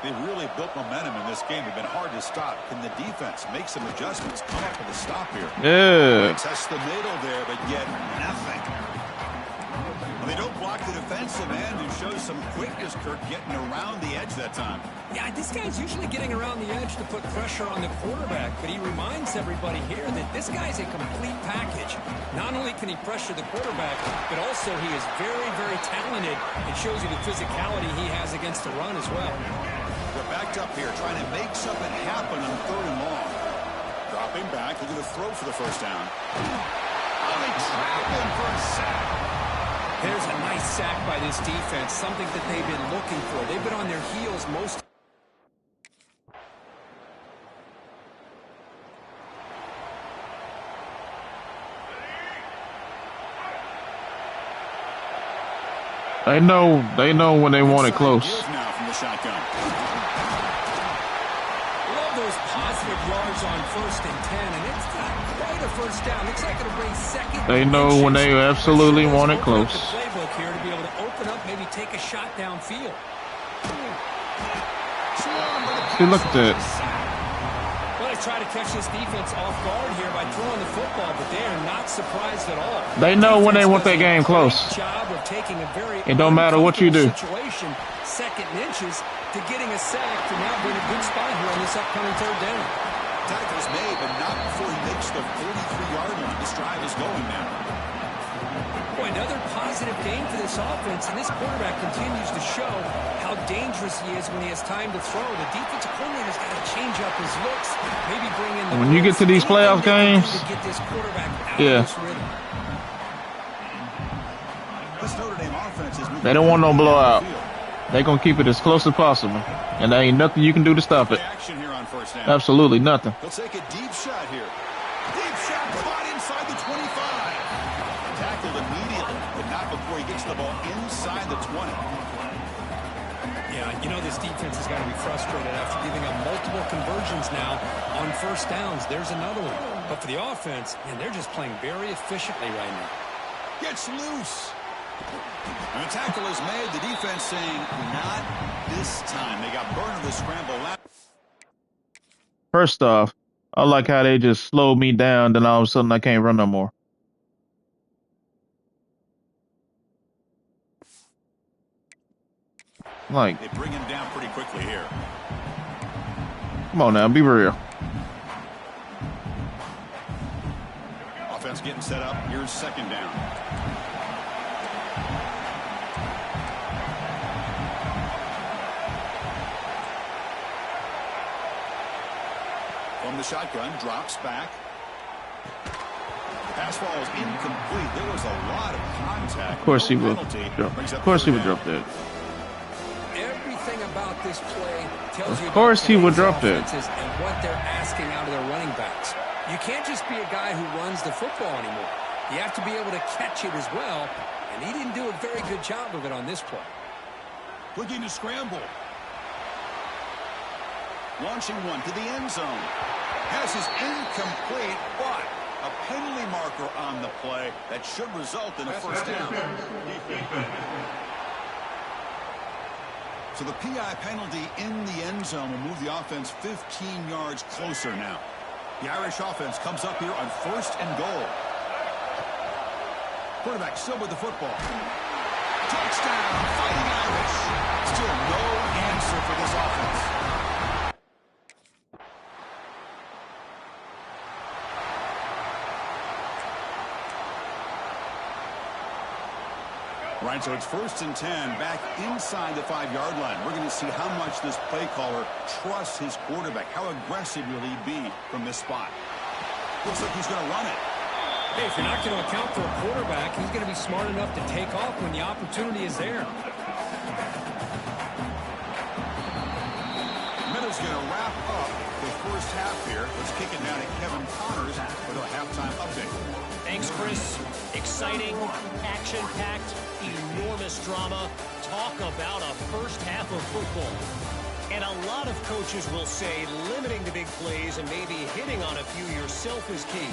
They really built momentum in this game. They've been hard to stop. Can the defense make some adjustments? Come up with a stop here. Yeah. Test the middle there, but yet nothing. Well, they don't block the defensive end, who shows some quickness, Kirk, getting around the edge that time. Yeah, this guy's usually getting around the edge to put pressure on the quarterback, but he reminds everybody here that this guy's a complete package. Not only can he pressure the quarterback, but also he is very, very talented and shows you the physicality he has against the run as well. They're backed up here, trying to make something happen on third and long. Dropping back, looking to throw for the first down. Oh, they trap him for a sack. There's a nice sack by this defense, something that they've been looking for. They've been on their heels most. They know when they want it close. Now from the shotgun. Love those positive yards on 1st and 10, and it's not quite a first down. Looks like it'll bring second. They know when they absolutely want it close. The playbook here to be able to open up, maybe take a shot downfield. See, look at that. Well, they try to catch this defense off guard here by throwing the football, but they are not surprised at all. They know when they want that game close. It don't matter what you do. Situation, second and inches to getting a sack to now be in a good spot here on this upcoming third down. Tackle's made, but not before he makes the 43-yard line. This drive is going now. Boy, another positive game for this offense, and this quarterback continues to show how dangerous he is when he has time to throw. The defensive coordinator's got to change up his looks, maybe bring in the when you get to these playoff games, to get this quarterback out of this rhythm. This Notre Dame offense is they don't want no blowout. They're going to keep it as close as possible, and there ain't nothing you can do to stop it. Action here on first down. Absolutely nothing. He'll take a deep shot here. Deep shot caught inside the 25. Tackled immediately, but not before he gets the ball inside the 20. Yeah, you know this defense has got to be frustrated after giving up multiple conversions now on first downs. There's another one. But for the offense, man, they're just playing very efficiently right now. Gets loose. And the tackle is made. The defense saying, not this time. They got burned in the scramble. First off, I like how they just slowed me down, then all of a sudden I can't run no more. Like, they bring him down pretty quickly here. Come on now, be real. Offense getting set up. Here's second down. From the shotgun, drops back. Pass ball is incomplete. There was a lot of contact. Of course he would. Of course he would drop that. Everything about this play tells you of course he would drop that. And what they're asking out of their running backs. You can't just be a guy who runs the football anymore. You have to be able to catch it as well. And he didn't do a very good job of it on this play. Looking to scramble. Launching one to the end zone. Pass is incomplete, but a penalty marker on the play that should result in a first down. So the PI penalty in the end zone will move the offense 15 yards closer now. The Irish offense comes up here on 1st and goal. Quarterback still with the football. Touchdown, Fighting Irish. Still no answer for this offense. Right, so it's 1st and 10, back inside the 5-yard line. We're going to see how much this play caller trusts his quarterback. How aggressive will he be from this spot? Looks like he's going to run it. Hey, if you're not going to account for a quarterback, he's going to be smart enough to take off when the opportunity is there. Middle's going to wrap up the first half here. Let's kick it down to Kevin Connors with a halftime update. Thanks, Chris. Exciting, action-packed, enormous drama. Talk about a first half of football. And a lot of coaches will say limiting the big plays and maybe hitting on a few yourself is key.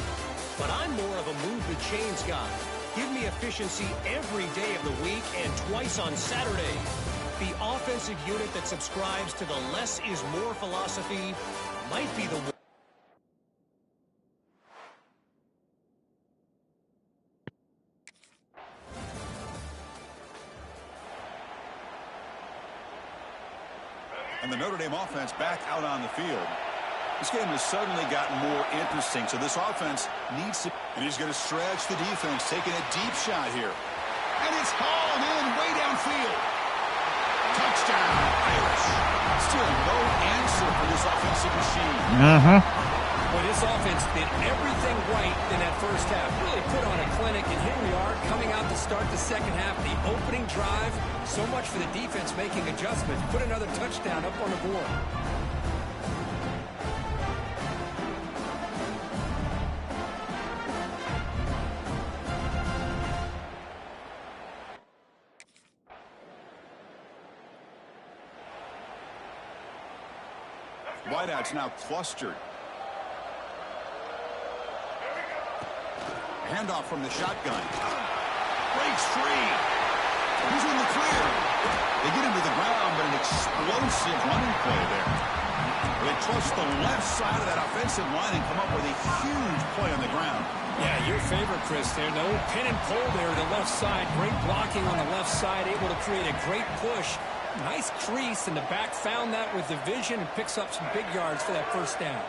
But I'm more of a move the chains guy. Give me efficiency every day of the week and twice on Saturday. The offensive unit that subscribes to the less is more philosophy might be the one. And the Notre Dame offense back out on the field. This game has suddenly gotten more interesting, so this offense needs to... And he's going to stretch the defense, taking a deep shot here. And it's hauled in way downfield. Touchdown, Irish. Still no answer for this offensive machine. Well, this offense did everything right in that first half. Really put on a clinic, and here we are coming out to start the second half. The opening drive, so much for the defense making adjustments. Put another touchdown up on the board. Wideouts now clustered. Handoff from the shotgun. Breaks free. He's in the clear. They get him to the ground, but an explosive running play there. They trust the left side of that offensive line and come up with a huge play on the ground. Yeah, your favorite, Chris, there. No pin and pull there to the left side. Great blocking on the left side, able to create a great push. Nice crease, and the back found that with the vision and picks up some big yards for that first down.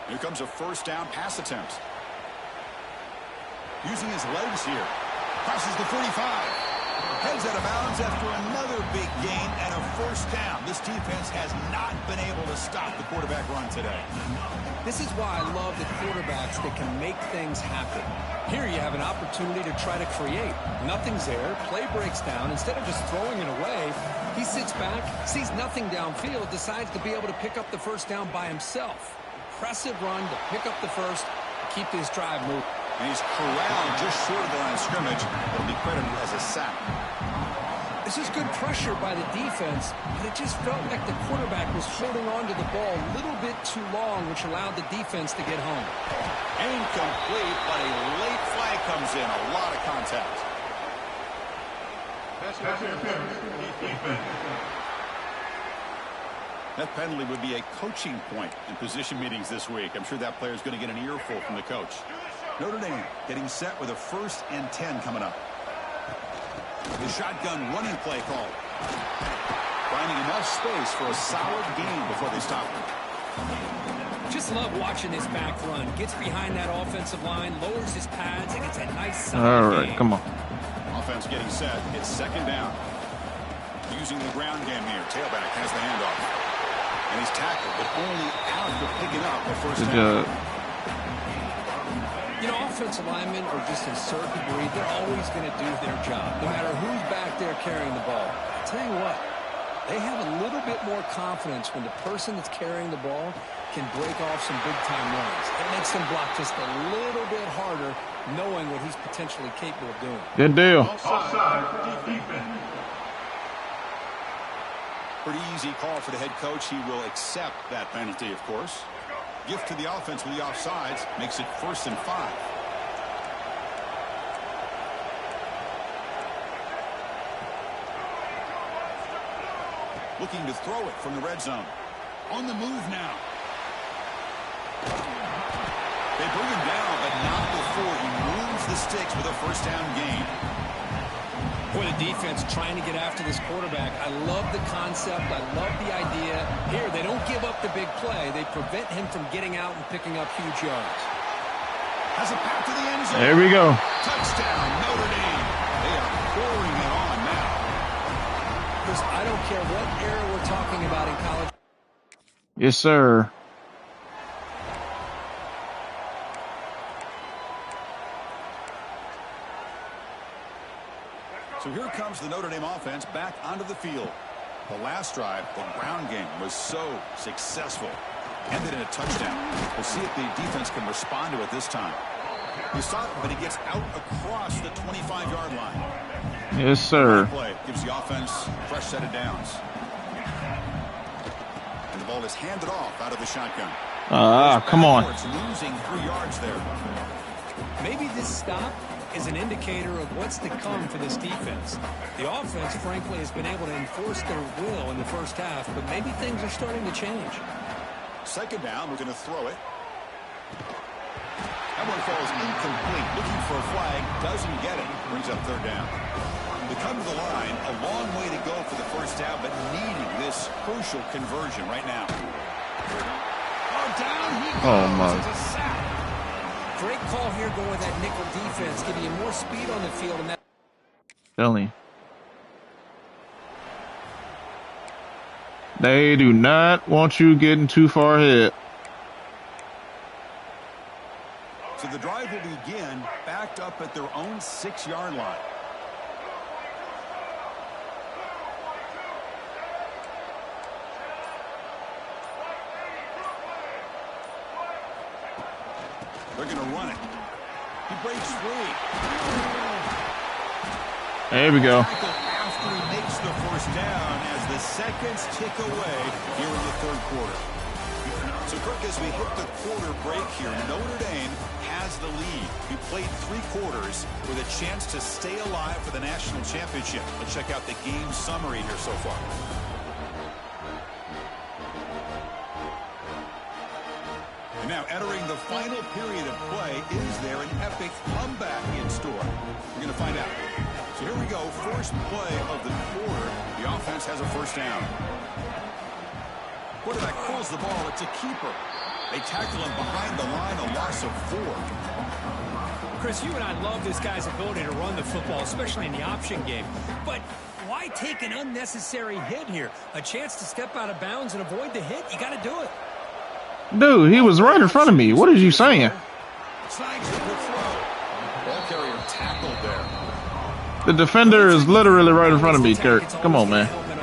Here comes a first down pass attempt. Using his legs here. Crosses the 45. Heads out of bounds after another big gain and a first down. This defense has not been able to stop the quarterback run today. This is why I love the quarterbacks that can make things happen. Here you have an opportunity to try to create. Nothing's there. Play breaks down. Instead of just throwing it away, he sits back, sees nothing downfield, decides to be able to pick up the first down by himself. Impressive run to pick up the first, keep this drive moving. And he's corralled just short of the line of scrimmage. It'll be credited as a sack. This is good pressure by the defense, but it just felt like the quarterback was holding on to the ball a little bit too long, which allowed the defense to get home. Incomplete, but a late flag comes in. A lot of contact. That penalty would be a coaching point in position meetings this week. I'm sure that player is going to get an earful from the coach. Notre Dame getting set with a 1st and 10 coming up. The shotgun running play call. Finding enough space for a solid gain before they stop him. Just love watching this back run. Gets behind that offensive line, lowers his pads, and it's a nice solid All right, gain. come on. Offense getting set. It's 2nd down. Using the ground game here. Tailback has the handoff. And he's tackled, but only after picking up the first down. You know, offensive linemen are just a certain breed. They're always going to do their job, no matter who's back there carrying the ball. I'll tell you what, they have a little bit more confidence when the person that's carrying the ball can break off some big-time runs. It makes them block just a little bit harder, knowing what he's potentially capable of doing. Good deal. Pretty easy call for the head coach. He will accept that penalty, of course. Gift to the offense with the offsides. Makes it 1st and 5. Looking to throw it from the red zone. On the move now. They bring him down, but not before he moves the sticks with a 1st down gain. Boy, the defense trying to get after this quarterback. I love the concept. I love the idea. Here, they don't give up the big play. They prevent him from getting out and picking up huge yards. Has a path to the end zone. There we go. Touchdown, Notre Dame. They are pouring it on now. Chris, I don't care what era we're talking about in college. Yes, sir. So here comes the Notre Dame offense back onto the field. The last drive, the ground game, was so successful. Ended in a touchdown. We'll see if the defense can respond to it this time. He saw it, but he gets out across the 25-yard line. Yes, sir. Play gives the offense a fresh set of downs. And the ball is handed off out of the shotgun. Come on. Losing 3 yards there. Maybe this stop is an indicator of what's to come for this defense. The offense, frankly, has been able to enforce their will in the first half, but maybe things are starting to change. 2nd down, we're going to throw it. That one falls incomplete. Looking for a flag, doesn't get it. Brings up 3rd down. They come to the line, a long way to go for the 1st down, but needing this crucial conversion right now. Oh, down he goes. Oh, my. It's a sack. Great call here going with that nickel defense, giving you more speed on the field. And that Telling you. They do not want you getting too far ahead. So the drive will begin backed up at their own 6-yard line. They're going to run it. He breaks free. There we go. After he makes the 1st down as the seconds tick away here in the 3rd quarter. So, Kirk, as we hit the quarter break here, Notre Dame has the lead. We played 3 quarters with a chance to stay alive for the national championship. Let's check out the game summary here so far. And now entering the final period of play, is there an epic comeback in store? We're going to find out. So here we go, first play of the quarter. The offense has a 1st down. Quarterback pulls the ball, it's a keeper. They tackle him behind the line, a loss of 4. Chris, you and I love this guy's ability to run the football, especially in the option game. But why take an unnecessary hit here? A chance to step out of bounds and avoid the hit, you got to do it. Dude, he was right in front of me. What is you saying? Snags the throw. Ball carrier tackled there. The defender is literally right in front of me, Kurt. Come on, man. You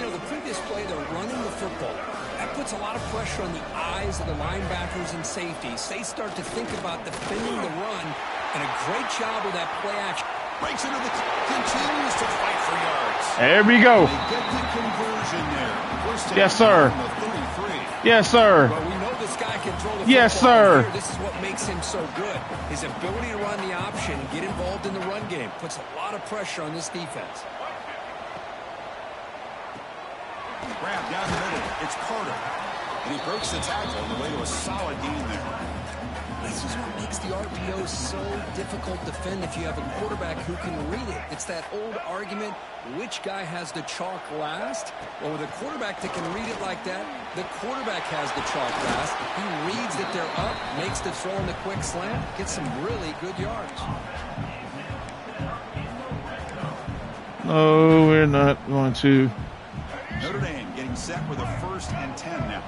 know, the previous play, they're running the football. That puts a lot of pressure on the eyes of the linebackers and safeties. They start to think about defending the run, and a great job with that play action. Breaks into the continues to fight for yards. There we go. They get the conversion there. First down, Yes, sir. from the 33. Yes, sir. Well, we know this guy can throw the Yes, football. sir. Here, this is what makes him so good. His ability to run the option and get involved in the run game puts a lot of pressure on this defense. Grab down the middle. It's Carter. And he breaks the tackle on the way to a solid gain there. This is what makes the RPO so difficult to defend if you have a quarterback who can read it. It's that old argument, which guy has the chalk last? Well, with a quarterback that can read it like that, the quarterback has the chalk last. He reads that they're up, makes the throw in the quick slant, gets some really good yards. No, we're not going to. Notre Dame getting set with a 1st and 10 now.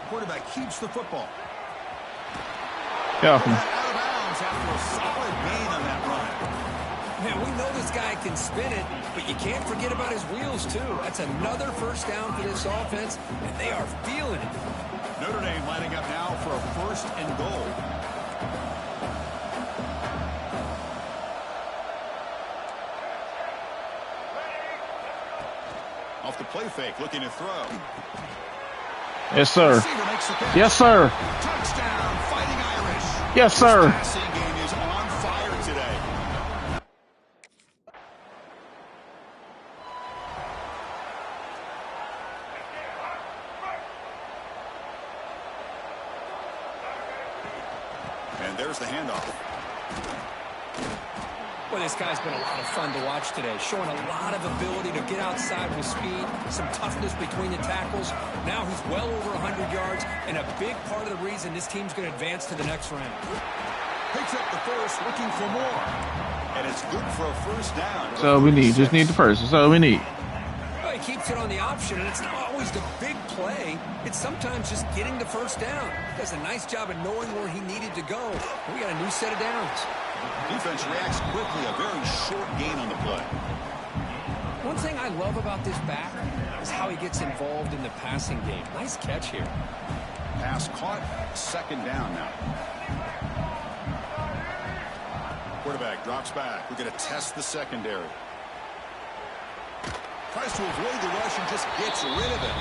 Quarterback keeps the football. Yeah. Out of bounds after a solid gain on that run. Man, we know this guy can spin it, but you can't forget about his wheels, too. That's another first down for this offense, and they are feeling it. Notre Dame lining up now for a 1st and goal. Off the play fake, looking to throw. Yes, sir. Receiver makes the catch. Yes, sir. Touchdown, Fighting Irish. Yes, sir. This passing game is on fire today. And there's the handoff. Well, this guy's been a lot of fun to watch today, showing a lot of ability to get outside with speed, some toughness between the tackles. Now he's well over 100 yards, and a big part of the reason this team's going to advance to the next round. Picks up the first, looking for more. And it's good for a 1st down. That's all we need. Just need the first. That's all we need. Well, he keeps it on the option, and it's not always the big play. It's sometimes just getting the 1st down. He does a nice job of knowing where he needed to go. We got a new set of downs. Defense reacts quickly, a very short gain on the play. One thing I love about this back is how he gets involved in the passing game. Nice catch here. Pass caught, 2nd down now. Quarterback drops back. We're going to test the secondary. Tries to avoid the rush and just gets rid of it.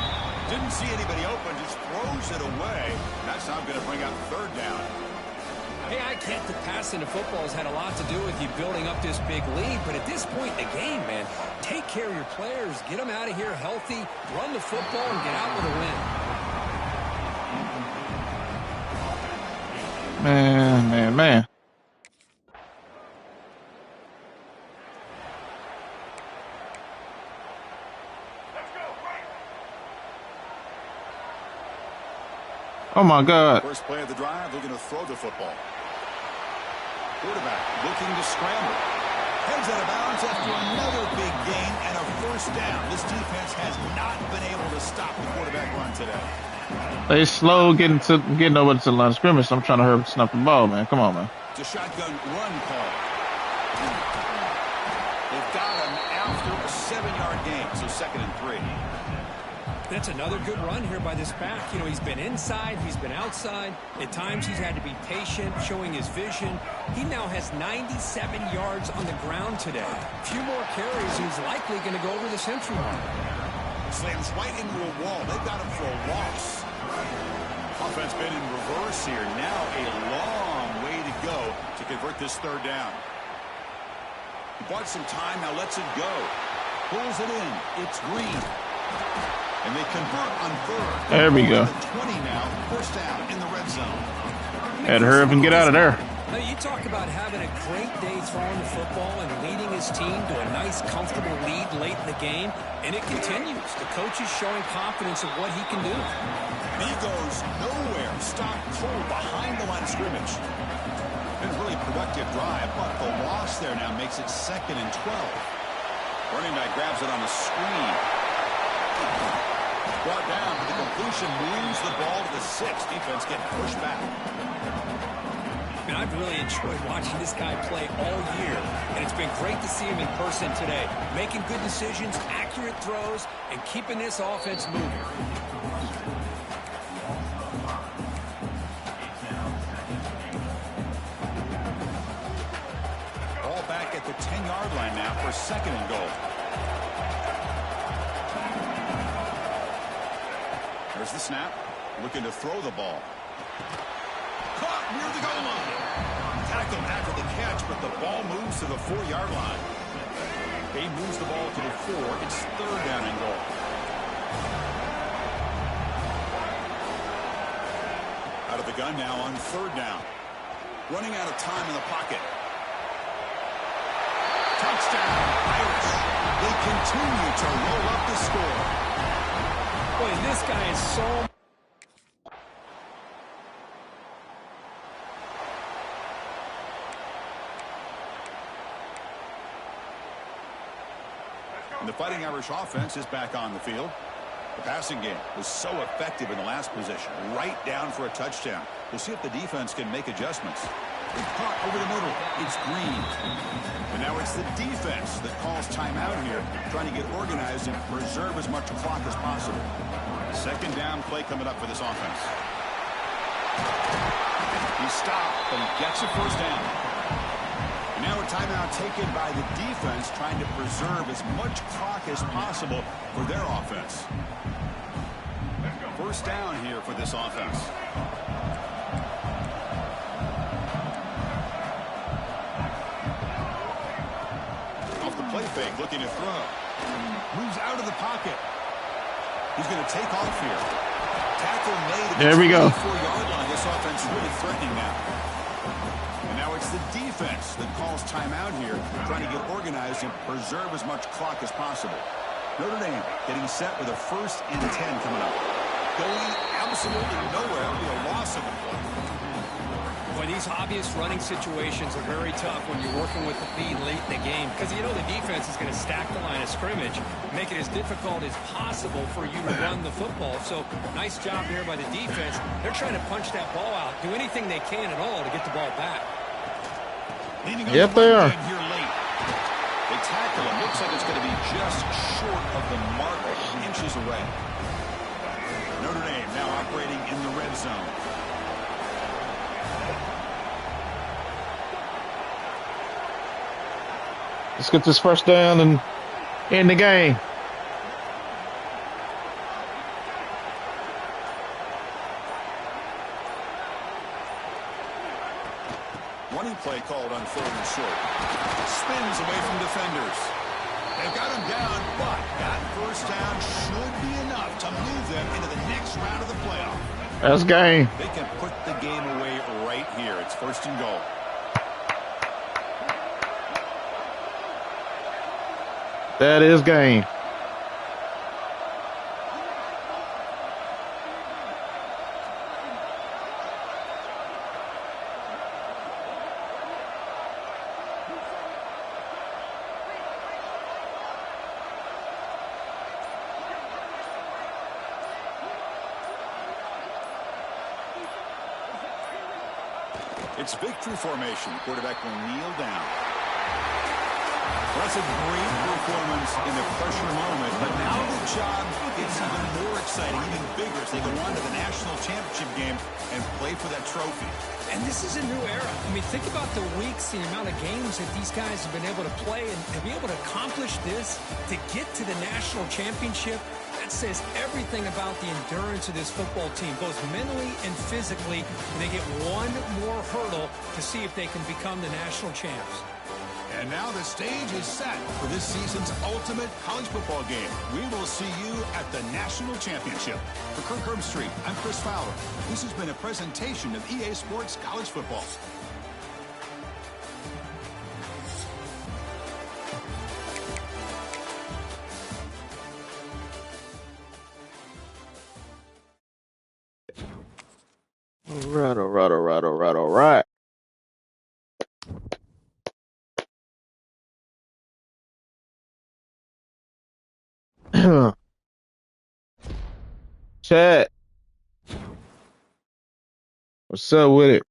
Didn't see anybody open, just throws it away. That's not going to bring up 3rd down. Hey, I get that passing the football has had a lot to do with you building up this big lead, but at this point in the game, man, take care of your players, get them out of here healthy, run the football, and get out with a win. Man. Oh, my God. First play of the drive, looking to throw the football. Quarterback looking to scramble. Heads out of bounds after another big gain and a 1st down. This defense has not been able to stop the quarterback run today. They slow getting over to the line of scrimmage. So I'm trying to hurry up and snap the ball, man. Come on, man. It's a shotgun run call. They've got him after a 7-yard gain, so 2nd and 3. That's another good run here by this back. You know, he's been inside, he's been outside. At times, he's had to be patient, showing his vision. He now has 97 yards on the ground today. A few more carries, he's likely going to go over the century mark. Slams right into a wall. They've got him for a loss. Offense been in reverse here. Now a long way to go to convert this 3rd down. He bought some time, now lets it go. Pulls it in. It's Green. And they convert on 3rd. There we go. 20 now, 1st down in the red zone. Had to hurry up and get out of there. Now, you talk about having a great day throwing the football and leading his team to a nice, comfortable lead late in the game, and it continues. The coach is showing confidence of what he can do. He goes nowhere. Stop cold behind the line of scrimmage. Been a really productive drive, but the loss there now makes it 2nd and 12. Running back grabs it on the screen. Brought down, but the completion moves the ball to the 6. Defense getting pushed back. And I've really enjoyed watching this guy play all year, and it's been great to see him in person today, making good decisions, accurate throws, and keeping this offense moving. Ball back at the 10-yard line now for 2nd and goal. There's the snap. Looking to throw the ball. Caught near the goal line. Tackled after the catch, but the ball moves to the 4-yard line. He moves the ball to the 4. It's third down and goal. Out of the gun now on third down. Running out of time in the pocket. Touchdown, Irish. They continue to roll up the score. Boy, this guy is so... And the Fighting Irish offense is back on the field. The passing game was so effective in the last possession, right down for a touchdown. We'll see if the defense can make adjustments. It's caught over the middle. It's Green. And now it's the defense that calls timeout here, trying to get organized and preserve as much clock as possible. Second down play coming up for this offense. He stopped and gets a first down. And now a timeout taken by the defense, trying to preserve as much clock as possible for their offense. First down here for this offense. Off the play fake, looking to throw. Moves out of the pocket. He's going to take off here. Tackle made at There we go. the 4-yard line. This offense really threatening now. And now it's the defense that calls timeout here, trying to get organized and preserve as much clock as possible. Notre Dame getting set with a 1st and 10 coming up. Going absolutely nowhere. It'll be a loss of a play. Boy, these obvious running situations are very tough when you're working with the lead late in the game, because you know the defense is going to stack the line of scrimmage, make it as difficult as possible for you to run the football. So nice job here by the defense. They're trying to punch that ball out, do anything they can at all to get the ball back. Yep, they are. Here late. They tackle him. Looks like it's going to be just short of the mark, inches away. Notre Dame now operating in the red zone. Let's get this first down and end the game. Running play called on 3rd and short. Spins away from defenders. They've got him down, but that first down should be enough to move them into the next round of the playoff. That's game. They can put the game away right here. It's 1st and goal. That is game. It's victory formation. Quarterback will kneel down. Well, that's a great performance in the pressure moment, but now the job gets even more exciting, even bigger as they go on to the national championship game and play for that trophy. And this is a new era. I mean, think about the weeks, the amount of games that these guys have been able to play, and to be able to accomplish this, to get to the national championship, that says everything about the endurance of this football team, both mentally and physically. And they get one more hurdle to see if they can become the national champs. And now the stage is set for this season's ultimate college football game. We will see you at the national championship. For Kirk Herbstreit, I'm Chris Fowler. This has been a presentation of EA Sports College Football. All right. Chat. What's up with it?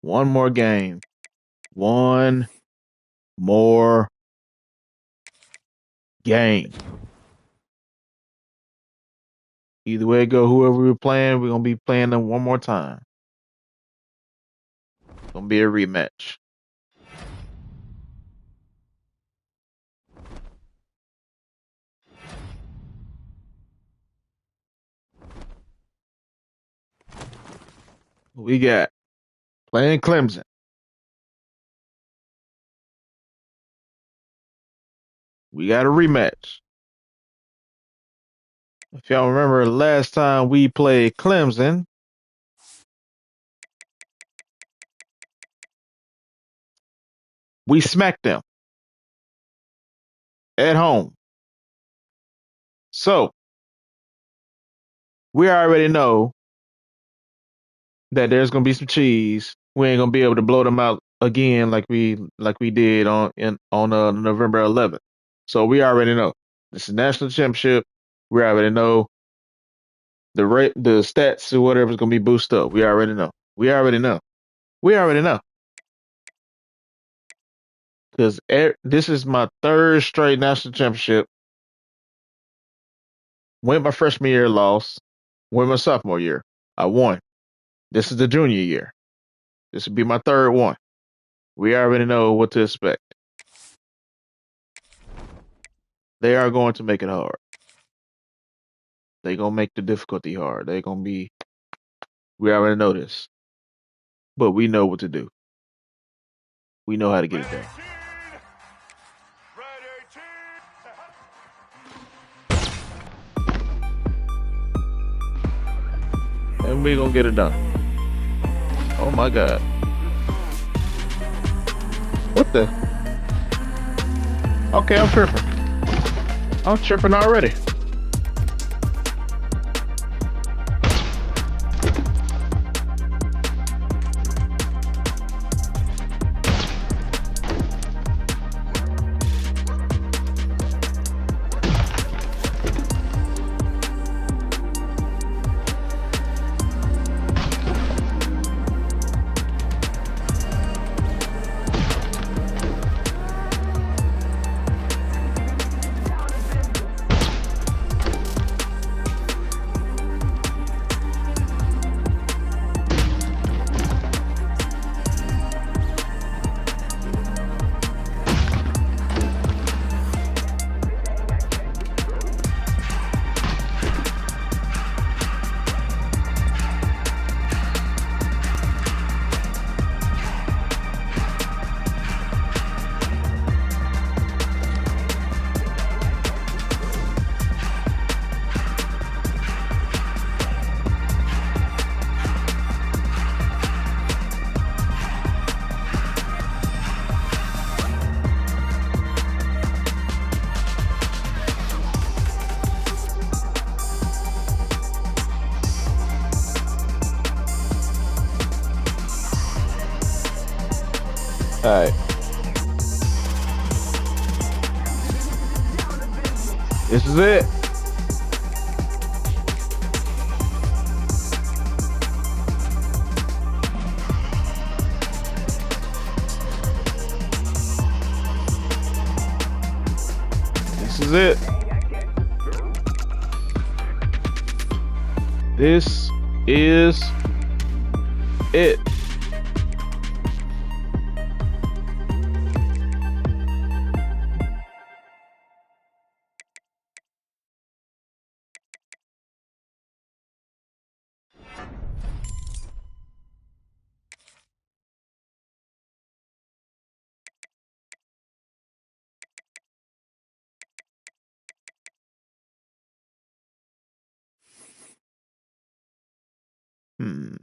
One more game. One more game. Either way it go, whoever we're playing, we're going to be playing them one more time. It's going to be a rematch. What we got? playing Clemson. We got a rematch. If y'all remember last time we played Clemson, we smacked them at home. So we already know that there's gonna be some cheese. We ain't gonna be able to blow them out again like we did on November 11th. So we already know this is national championship. We already know the stats or whatever is gonna be boosted up. We already know. We already know. We already know. Because this is my third straight national championship. Went my freshman year, lost. Went my sophomore year, I won. This is the junior year. This would be my third one. We already know what to expect. They are going to make it hard. They gonna make the difficulty hard. They gonna be. We already know this, but we know what to do. We know how to get it done. And we gonna get it done. Oh my God. What the? Okay, I'm tripping. I'm tripping already. All right. This is it. This is it. This is it. Hmm.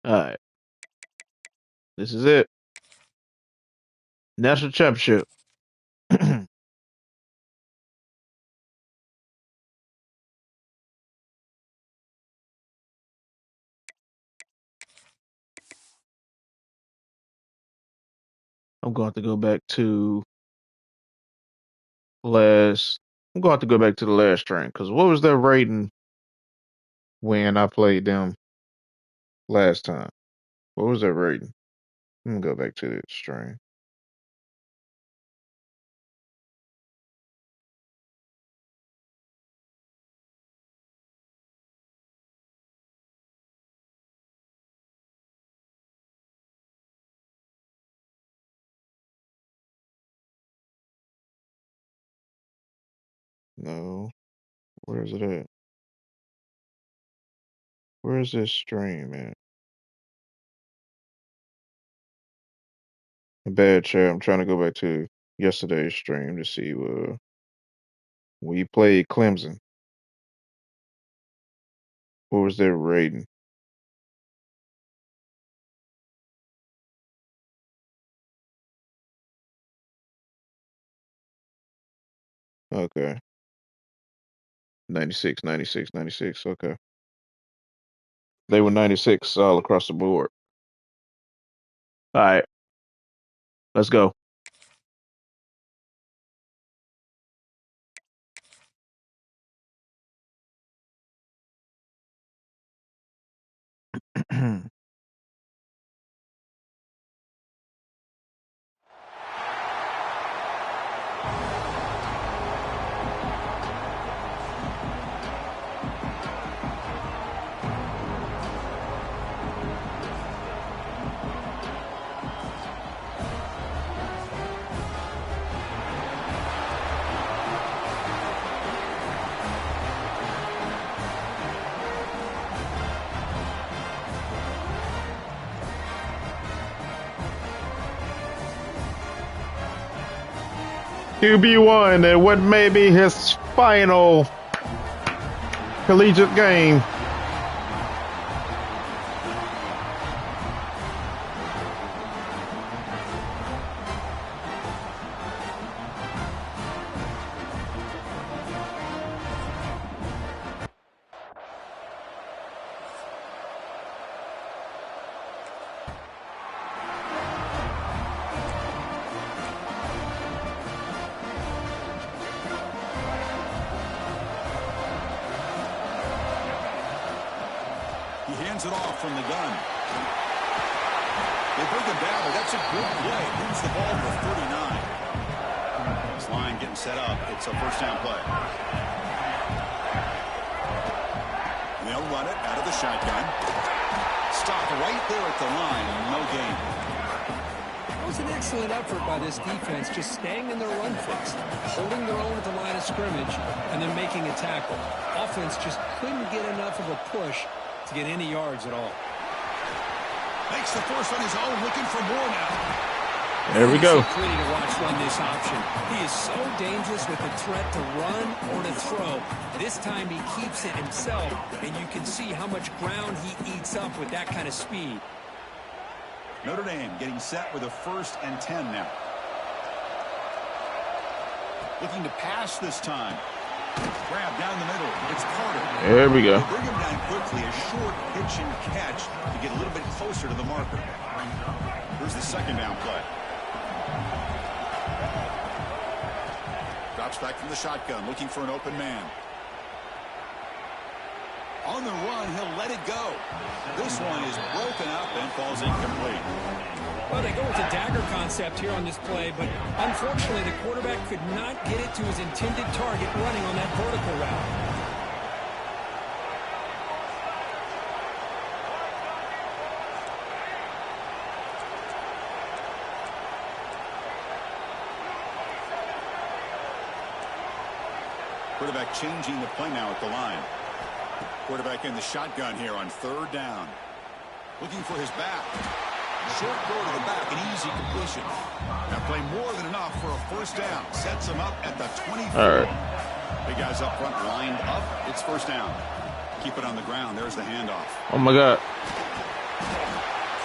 All right. This is it. National championship. I'm going to have to go back to last. I'm going to have to go back to the last string because what was their rating when I played them last time? What was their rating? I'm gonna go back to the string. No. Where is it at? Where is this stream at? Bad chat. I'm trying to go back to yesterday's stream to see we played Clemson. What was their rating? Okay. 96, 96, 96. Okay. They were 96 all across the board. All right. Let's go. QB1 at what may be his final collegiate game. He hands it off from the gun. They bring him down, but that's a good play. Moves the ball to 39. This line getting set up. It's a first down play. They'll run it out of the shotgun. Stop right there at the line. No gain. It was an excellent effort by this defense, just staying in their run fix, holding their own at the line of scrimmage, and then making a tackle. Offense just couldn't get enough of a push to get any yards at all. Makes the force on his own, looking for more now. There we go. It's pretty to watch run this option. He is so dangerous with the threat to run or to throw. This time he keeps it himself, and you can see how much ground he eats up with that kind of speed. Notre Dame getting set with a 1st and 10 now. Looking to pass this time. Grab down the middle. It's Carter. There we go. They bring him down quickly. A short pitch and catch to get a little bit closer to the marker. Here's the second down play. Drops back from the shotgun, looking for an open man. On the run, he'll let it go. This one is broken up and falls incomplete. Well, they go with a dagger concept here on this play, but unfortunately the quarterback could not get it to his intended target running on that vertical route. Quarterback changing the play now at the line. Quarterback in the shotgun here on 3rd down. Looking for his back. Short throw to the back, an easy completion. That play more than enough for a 1st down. Sets him up at the 24. All right. Big guys up front lined up. It's 1st down. Keep it on the ground. There's the handoff. Oh my God.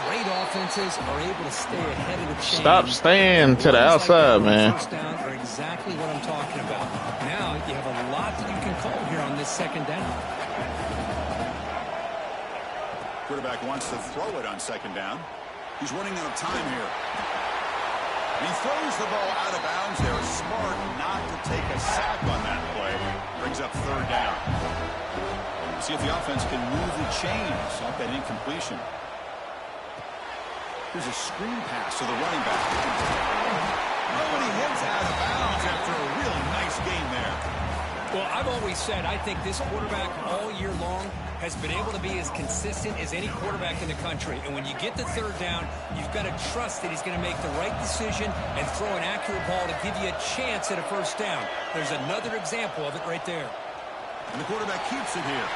Great offenses are able to stay ahead of the chain. Stop staying to the outside, man. 1st down are exactly what I'm talking about. Now you have a lot that you can call here on this 2nd down. Quarterback wants to throw it on 2nd down. He's running out of time here. And he throws the ball out of bounds. They're smart not to take a sack on that play. Brings up 3rd down. See if the offense can move the chains off that incompletion. Here's a screen pass to the running back. Oh, and he hits out of bounds after a really nice game there. Well, I've always said I think this quarterback all year long has been able to be as consistent as any quarterback in the country. And when you get the third down, you've got to trust that he's going to make the right decision and throw an accurate ball to give you a chance at a first down. There's another example of it right there. And the quarterback keeps it here.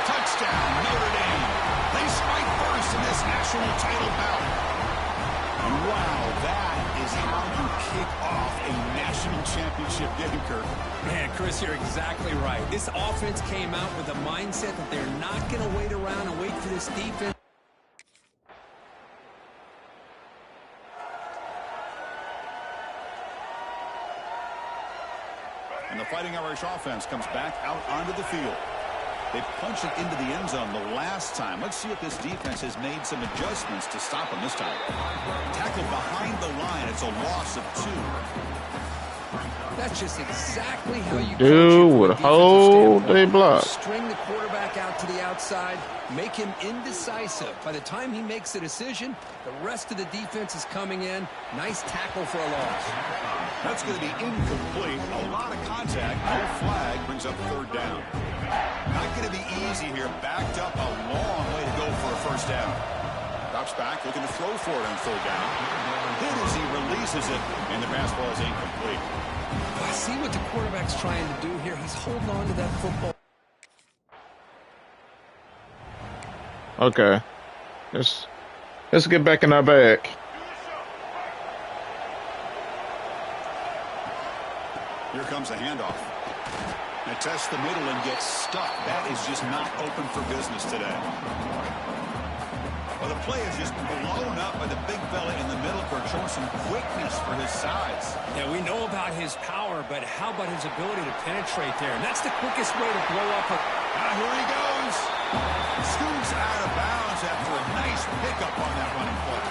Touchdown, Notre Dame. They strike first in this national title bout. And wow, that is how you kick off a national championship game, Kirk. Man, Chris, you're exactly right. This offense came out with a mindset that they're not going to wait around and wait for this defense. And the Fighting Irish offense comes back out onto the field. They punched it into the end zone the last time. Let's see if this defense has made some adjustments to stop them this time. Tackled behind the line. It's a loss of 2. That's just exactly how you do with a whole day block. String the quarterback out to the outside, make him indecisive. By the time he makes a decision, the rest of the defense is coming in. Nice tackle for a loss. That's going to be incomplete. A lot of contact. No flag brings up third down. Not going to be easy here. Backed up a long way to go for a first down. Drops back, looking to throw for it on third down. Hit as he releases it, and the pass ball is incomplete. I see what the quarterback's trying to do here. He's holding on to that football. Okay. Let's get back in our bag. Here comes a handoff. They test the middle and get stuck. That is just not open for business today. Well, the play is just blown up by the big fella in the middle for showing some quickness for his size. Yeah, we know about his power, but how about his ability to penetrate there? And that's the quickest way to blow up a... Here he goes. Scoots out of bounds after a nice pickup on that running play.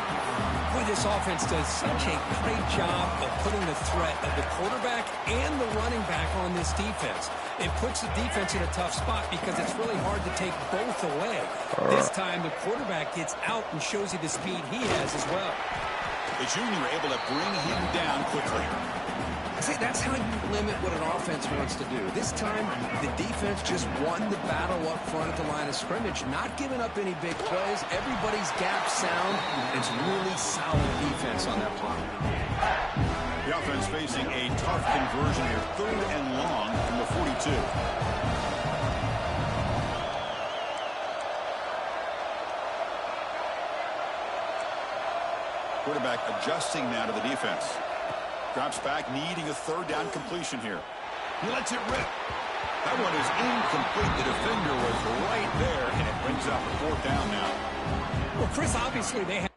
Boy, this offense does such a great job of putting the threat of the quarterback and the running back on this defense. It puts the defense in a tough spot because it's really hard to take both away. This time, the quarterback gets out and shows you the speed he has as well. The junior able to bring him down quickly. See, that's how you limit what an offense wants to do. This time, the defense just won the battle up front at the line of scrimmage, not giving up any big plays. Everybody's gap sound. It's really solid defense on that play. The offense facing a tough conversion here, third and long from the 42. Quarterback adjusting now to the defense. Drops back, needing a third down completion here. He lets it rip. That one is incomplete. The defender was right there, and it brings up a fourth down now. Well, Chris, obviously they have...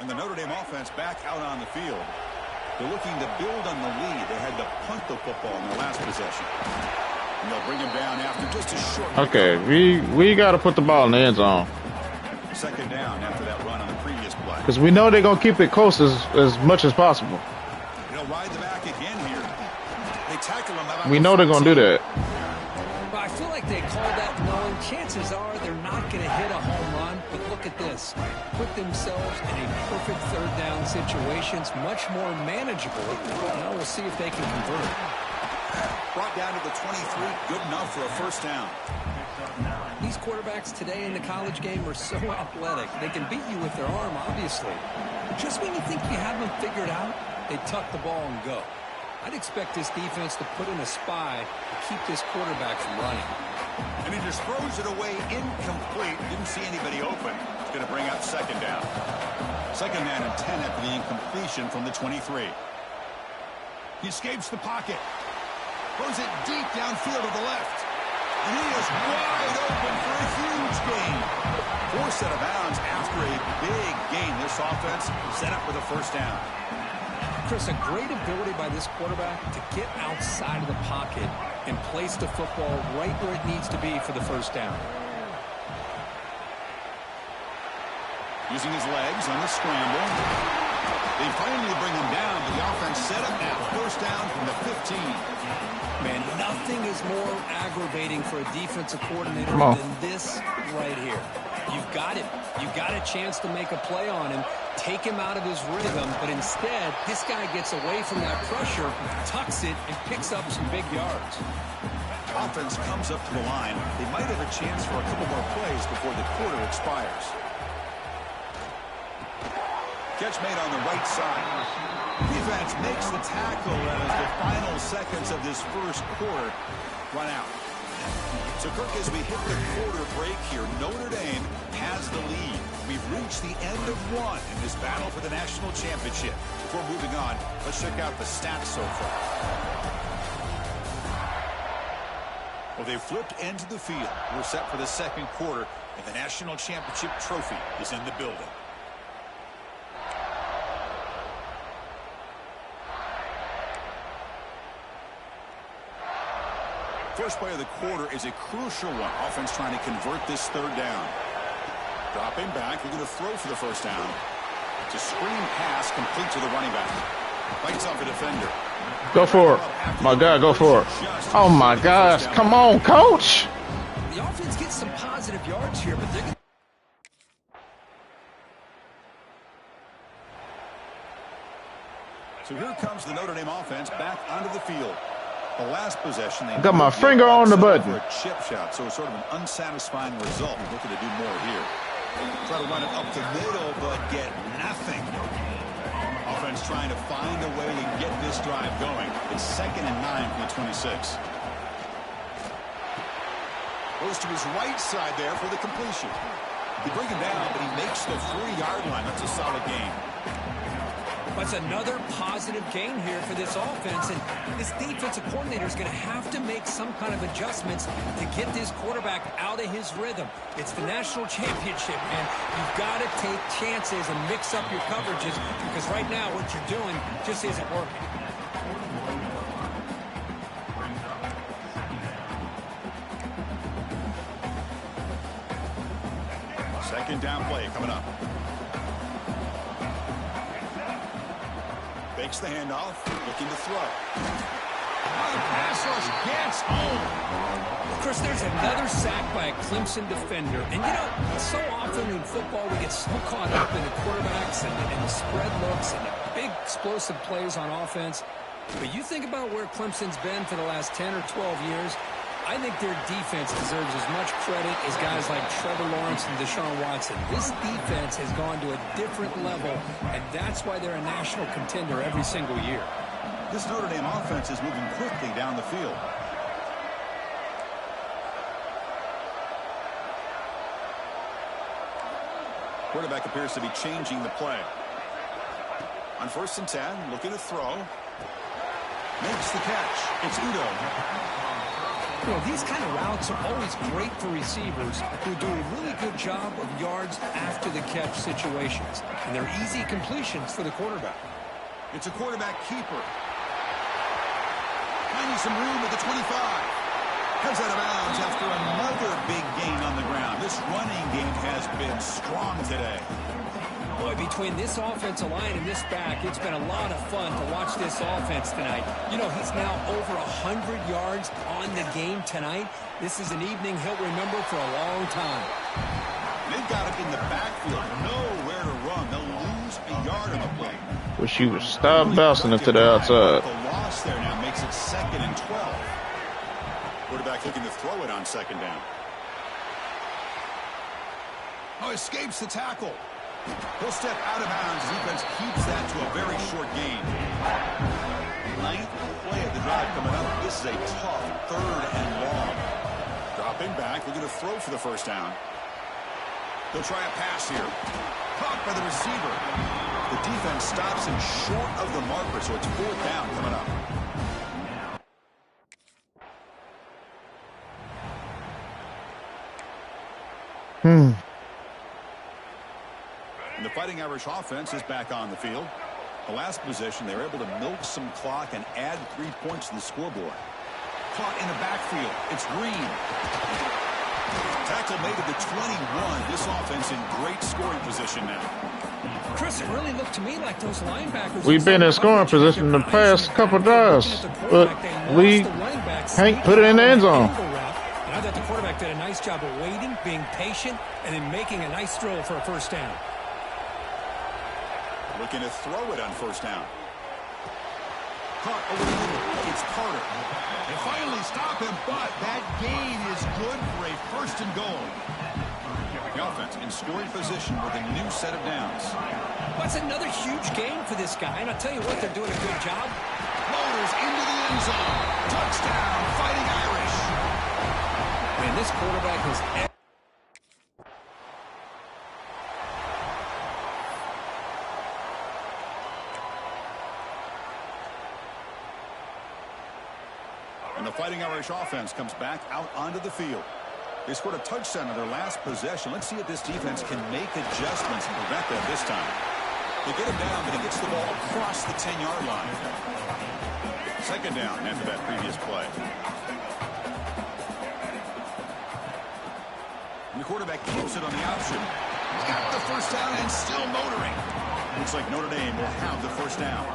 And the Notre Dame offense back out on the field. They're looking to build on the lead. They had to punt the football in their last possession. And they'll bring him down after just a short... Okay, we got to put the ball in the end zone. Second down after that run on the previous play. Because we know they're going to keep it close as much as possible. They'll ride the back again here. They tackle him. We know they're going to do that. But I feel like they call that knowing chances are they're not going to hit a home run. But look at this. Put themselves in a perfect third down situation. It's much more manageable. Now we'll see if they can convert it. Brought down to the 23, good enough for a first down. These quarterbacks today in the college game are so athletic. They can beat you with their arm, obviously. But just when you think you have them figured out, they tuck the ball and go. I'd expect this defense to put in a spy to keep this quarterback from running. And he just throws it away incomplete. Didn't see anybody open. It's going to bring up second down. Second down and 10 after the incompletion from the 23. He escapes the pocket. Throws it deep downfield to the left. And he is wide open for a huge gain. Forced out of bounds after a big gain. This offense set up with a first down. Chris, a great ability by this quarterback to get outside of the pocket and place the football right where it needs to be for the first down. Using his legs on the scramble. They finally bring him down, but the offense set up now. First down from the 15. Man, nothing is more aggravating for a defensive coordinator than this right here. You've got it. You've got a chance to make a play on him, take him out of his rhythm, but instead, this guy gets away from that pressure, tucks it, and picks up some big yards. Offense comes up to the line. They might have a chance for a couple more plays before the quarter expires. Catch made on the right side. Defense makes the tackle as the final seconds of this first quarter run out. So, Kirk, as we hit the quarter break here, Notre Dame has the lead. We've reached the end of one in this battle for the national championship. Before moving on, let's check out the stats so far. Well, they've flipped into the field. We're set for the second quarter, and the national championship trophy is in the building. First play of the quarter is a crucial one. Offense trying to convert this third down. Dropping back. They're going to throw for the first down. It's a screen pass complete to the running back. Fights off a defender. Go for it. My God, go for it. Oh, my gosh. Come on, coach. The offense gets some positive yards here, but they're going to... So here comes the Notre Dame offense back onto the field. The last possession, they got my finger on the button. For a chip shot, so it's sort of an unsatisfying result. We're looking to do more here. Try to run it up the middle, but get nothing. Offense trying to find a way to get this drive going. It's 2nd and 9 from the 26. Goes to his right side there for the completion. He brings him down, but he makes the 3-yard line. That's a solid gain. That's another positive gain here for this offense, and this defensive coordinator is going to have to make some kind of adjustments to get this quarterback out of his rhythm. It's the national championship, and you've got to take chances and mix up your coverages, because right now what you're doing just isn't working. Second down play coming up. Fakes the handoff, looking to throw. The pass rush gets home. Chris, there's another sack by a Clemson defender. And, you know, so often in football we get so caught up in the quarterbacks and the spread looks and the big explosive plays on offense. But you think about where Clemson's been for the last 10 or 12 years, I think their defense deserves as much credit as guys like Trevor Lawrence and Deshaun Watson. This defense has gone to a different level, and that's why they're a national contender every single year. This Notre Dame offense is moving quickly down the field. Quarterback appears to be changing the play. On 1st and 10, looking to throw. Makes the catch. It's Udo. You know, these kind of routes are always great for receivers who do a really good job of yards after the catch situations. And they're easy completions for the quarterback. It's a quarterback keeper. Finding some room at the 25. Comes out of bounds after another big gain on the ground. This running game has been strong today. Boy, between this offensive line and this back, it's been a lot of fun to watch this offense tonight. You know, he's now over 100 yards on the game tonight. This is an evening he'll remember for a long time. They've got him in the backfield. Nowhere to run. They'll lose a yard on the play. Wish you would stop bouncing it to the outside. The loss there now makes it 2nd and 12. Quarterback looking to throw it on 2nd down. Oh, escapes the tackle. He'll step out of bounds. Defense keeps that to a very short gain. 9th play of the drive coming up. This is a tough 3rd and long. Dropping back. Looking to throw for the first down. They'll try a pass here. Caught by the receiver. The defense stops him short of the marker, so it's 4th down coming up. And the Fighting Irish offense is back on the field. The last possession, they were able to milk some clock and add 3 points to the scoreboard. Caught in the backfield. It's Green. Tackle made at the 21. This offense in great scoring position now. Chris, it really looked to me like those linebackers... We've been in scoring position in the past couple of drives, but we can't put it in the end zone. I thought the quarterback quarterback did a nice job of waiting, being patient, and then making a nice throw for a first down. Looking to throw it on first down. Caught over the middle. It's Carter. They finally stop him, but that gain is good for a first and goal. The offense in scoring position with a new set of downs. That's another huge gain for this guy, and I'll tell you what, they're doing a good job. Floaters into the end zone. Touchdown, Fighting Irish. Man, this quarterback is... And the Fighting Irish offense comes back out onto the field. They scored a touchdown on their last possession. Let's see if this defense can make adjustments and prevent that this time. They get him down, but he gets the ball across the 10-yard line. Second down after that previous play. And the quarterback keeps it on the option. He's got the first down and still motoring. Looks like Notre Dame will have the first down.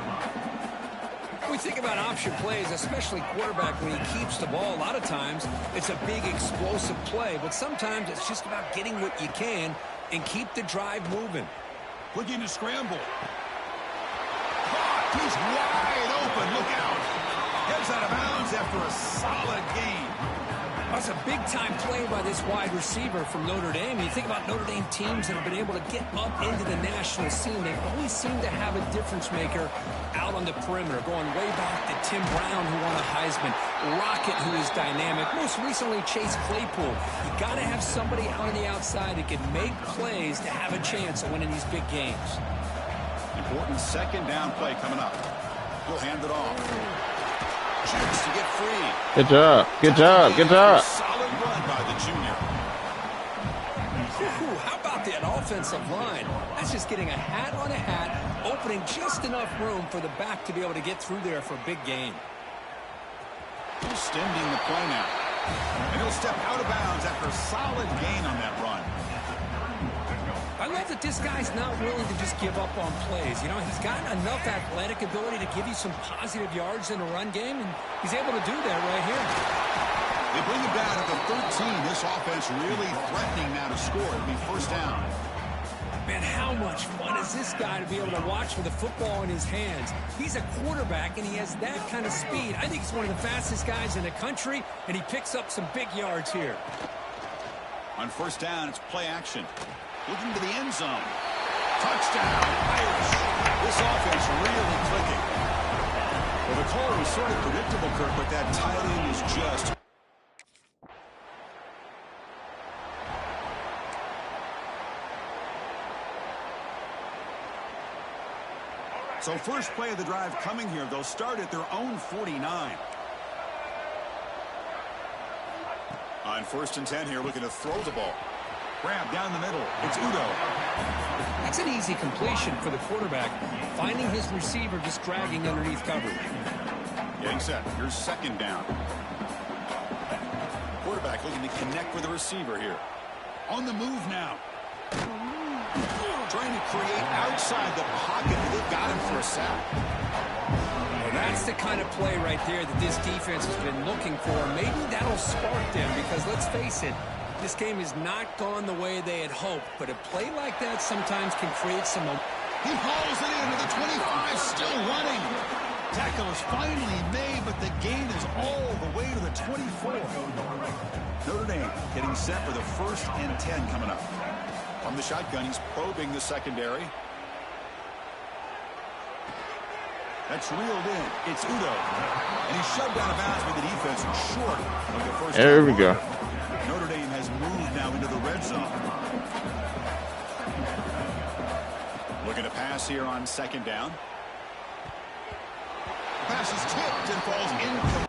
We think about option plays, especially quarterback when he keeps the ball. A lot of times, it's a big explosive play, but sometimes it's just about getting what you can and keep the drive moving. Looking to scramble. Caught. He's wide open. Look out. Heads out of bounds after a solid gain. That's a big-time play by this wide receiver from Notre Dame. You think about Notre Dame teams that have been able to get up into the national scene. They always seem to have a difference maker out on the perimeter, going way back to Tim Brown, who won a Heisman, Rocket, who is dynamic, most recently Chase Claypool. You got to have somebody out on the outside that can make plays to have a chance of winning these big games. Important second down play coming up. He'll hand it off. Chance to get free. Good job. Good job. Good job. Solid run by the junior. Ooh, how about that offensive line? That's just getting a hat on a hat, opening just enough room for the back to be able to get through there for a big gain. Extending the play now. And he'll step out of bounds after a solid gain on that run. I love that this guy's not willing to just give up on plays. You know, he's got enough athletic ability to give you some positive yards in a run game, and he's able to do that right here. They bring him down at the 13. This offense really threatening now to score. It'll be first down. Man, how much fun is this guy to be able to watch with a football in his hands? He's a quarterback, and he has that kind of speed. I think he's one of the fastest guys in the country, and he picks up some big yards here. On first down, it's play action. Looking to the end zone. Touchdown, Irish. This offense really clicking. Well, the call was sort of predictable, Kirk, but that tight end is just... So first play of the drive coming here. They'll start at their own 49. On first and 10 here, looking to throw the ball. Grab down the middle. It's Udo. That's an easy completion for the quarterback, finding his receiver just dragging underneath coverage. Getting set. Here's second down. Quarterback looking to connect with the receiver here. On the move now. Trying to create outside the pocket. They've got him for a sack. Well, that's the kind of play right there that this defense has been looking for. Maybe that'll spark them because, let's face it, this game has not gone the way they had hoped, but a play like that sometimes can create some... He hauls it into the 25, still running. Tackle is finally made, but the gain is all the way to the 24. Notre Dame getting set for the first and 10 coming up. From the shotgun, he's probing the secondary. That's reeled in. It's Udo. And he's shoved out of bounds with the defense short of the first. There we go. Notre Dame has moved now into the red zone. Looking to pass here on second down. Pass is tipped and falls incomplete.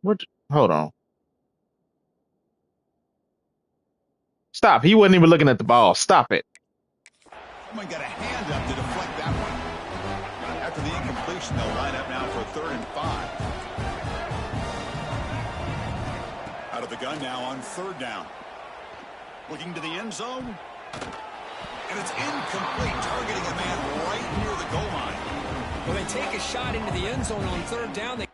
What? Hold on. Stop. He wasn't even looking at the ball. Stop it. Someone got a hand up to deflect that one. After the incompletion, they'll line up now for 3rd and 5. Out of the gun now on 3rd down. Looking to the end zone. And it's incomplete, targeting a man right near the goal line. When they take a shot into the end zone on 3rd down,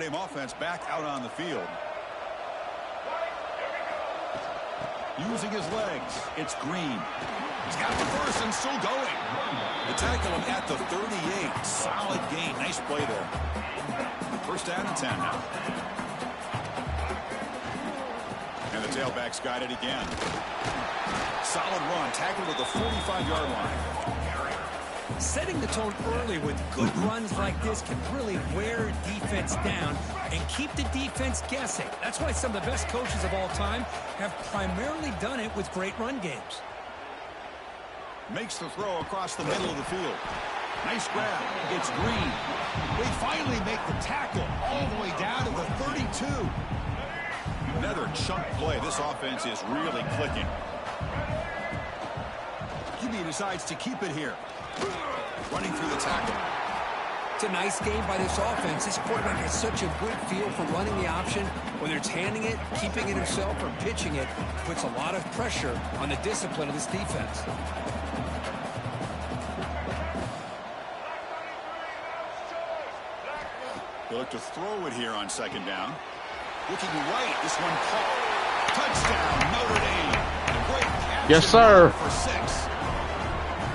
Dame offense back out on the field. Using his legs, it's Green. He's got the first and still going. The tackle him at the 38. Solid gain. Nice play there. First down and 10 now. And the tailback's got it again. Solid run. Tackled at the 45-yard line. Setting the tone early with good runs like this can really wear defense down and keep the defense guessing. That's why some of the best coaches of all time have primarily done it with great run games. Makes the throw across the middle of the field. Nice grab. It's Green. They finally make the tackle all the way down to the 32. Another chunk play. This offense is really clicking. QB decides to keep it here. Running through the tackle. It's a nice game by this offense. This quarterback has such a good feel for running the option. Whether it's handing it, keeping it himself, or pitching it, puts a lot of pressure on the discipline of this defense. They look to throw it here on second down. Looking right. This one caught. Touchdown, Notre Dame. Great catch. Yes, sir. For 6.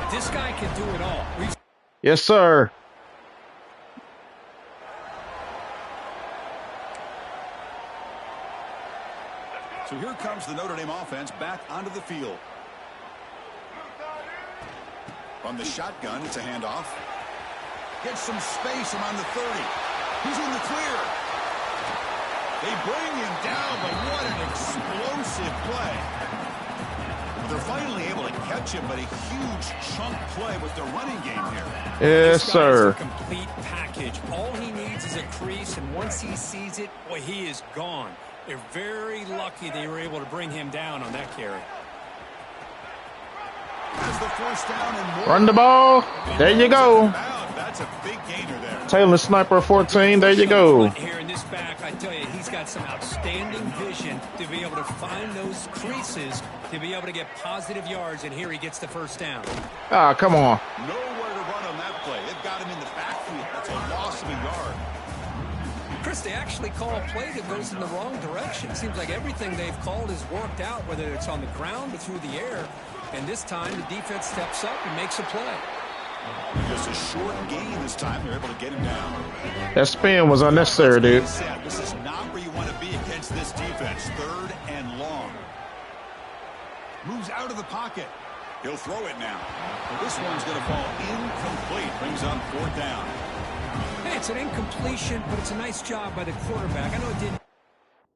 This guy can do it all. Yes, sir. So here comes the Notre Dame offense back onto the field. From the shotgun, it's a handoff. Gets some space around the 30. He's in the clear. They bring him down, but what an explosive play. They're finally able to catch him, but a huge chunk play with their running game here. Yes, sir. A complete package. All he needs is a crease, and once he sees it, boy, he is gone. They're very lucky they were able to bring him down on that carry. Has the first down and more. Run the ball. There you go. That's a big gainer there. Taylor Sniper 14. There you go. Here in this back, I tell you, he's got some outstanding vision to be able to find those creases, to be able to get positive yards, and here he gets the first down. Ah, come on. Nowhere to run on that play. They've got him in the backfield. That's a loss of a yard. Chris, they actually call a play that goes in the wrong direction. Seems like everything they've called has worked out, whether it's on the ground or through the air. And this time, the defense steps up and makes a play. Just a short gain this time. They're able to get him down. That spin was unnecessary, dude. This is not where you want to be against this defense. 3rd and long. Moves out of the pocket. He'll throw it now. This one's going to fall incomplete. Brings up 4th down. Hey, it's an incompletion, but it's a nice job by the quarterback. I know it didn't.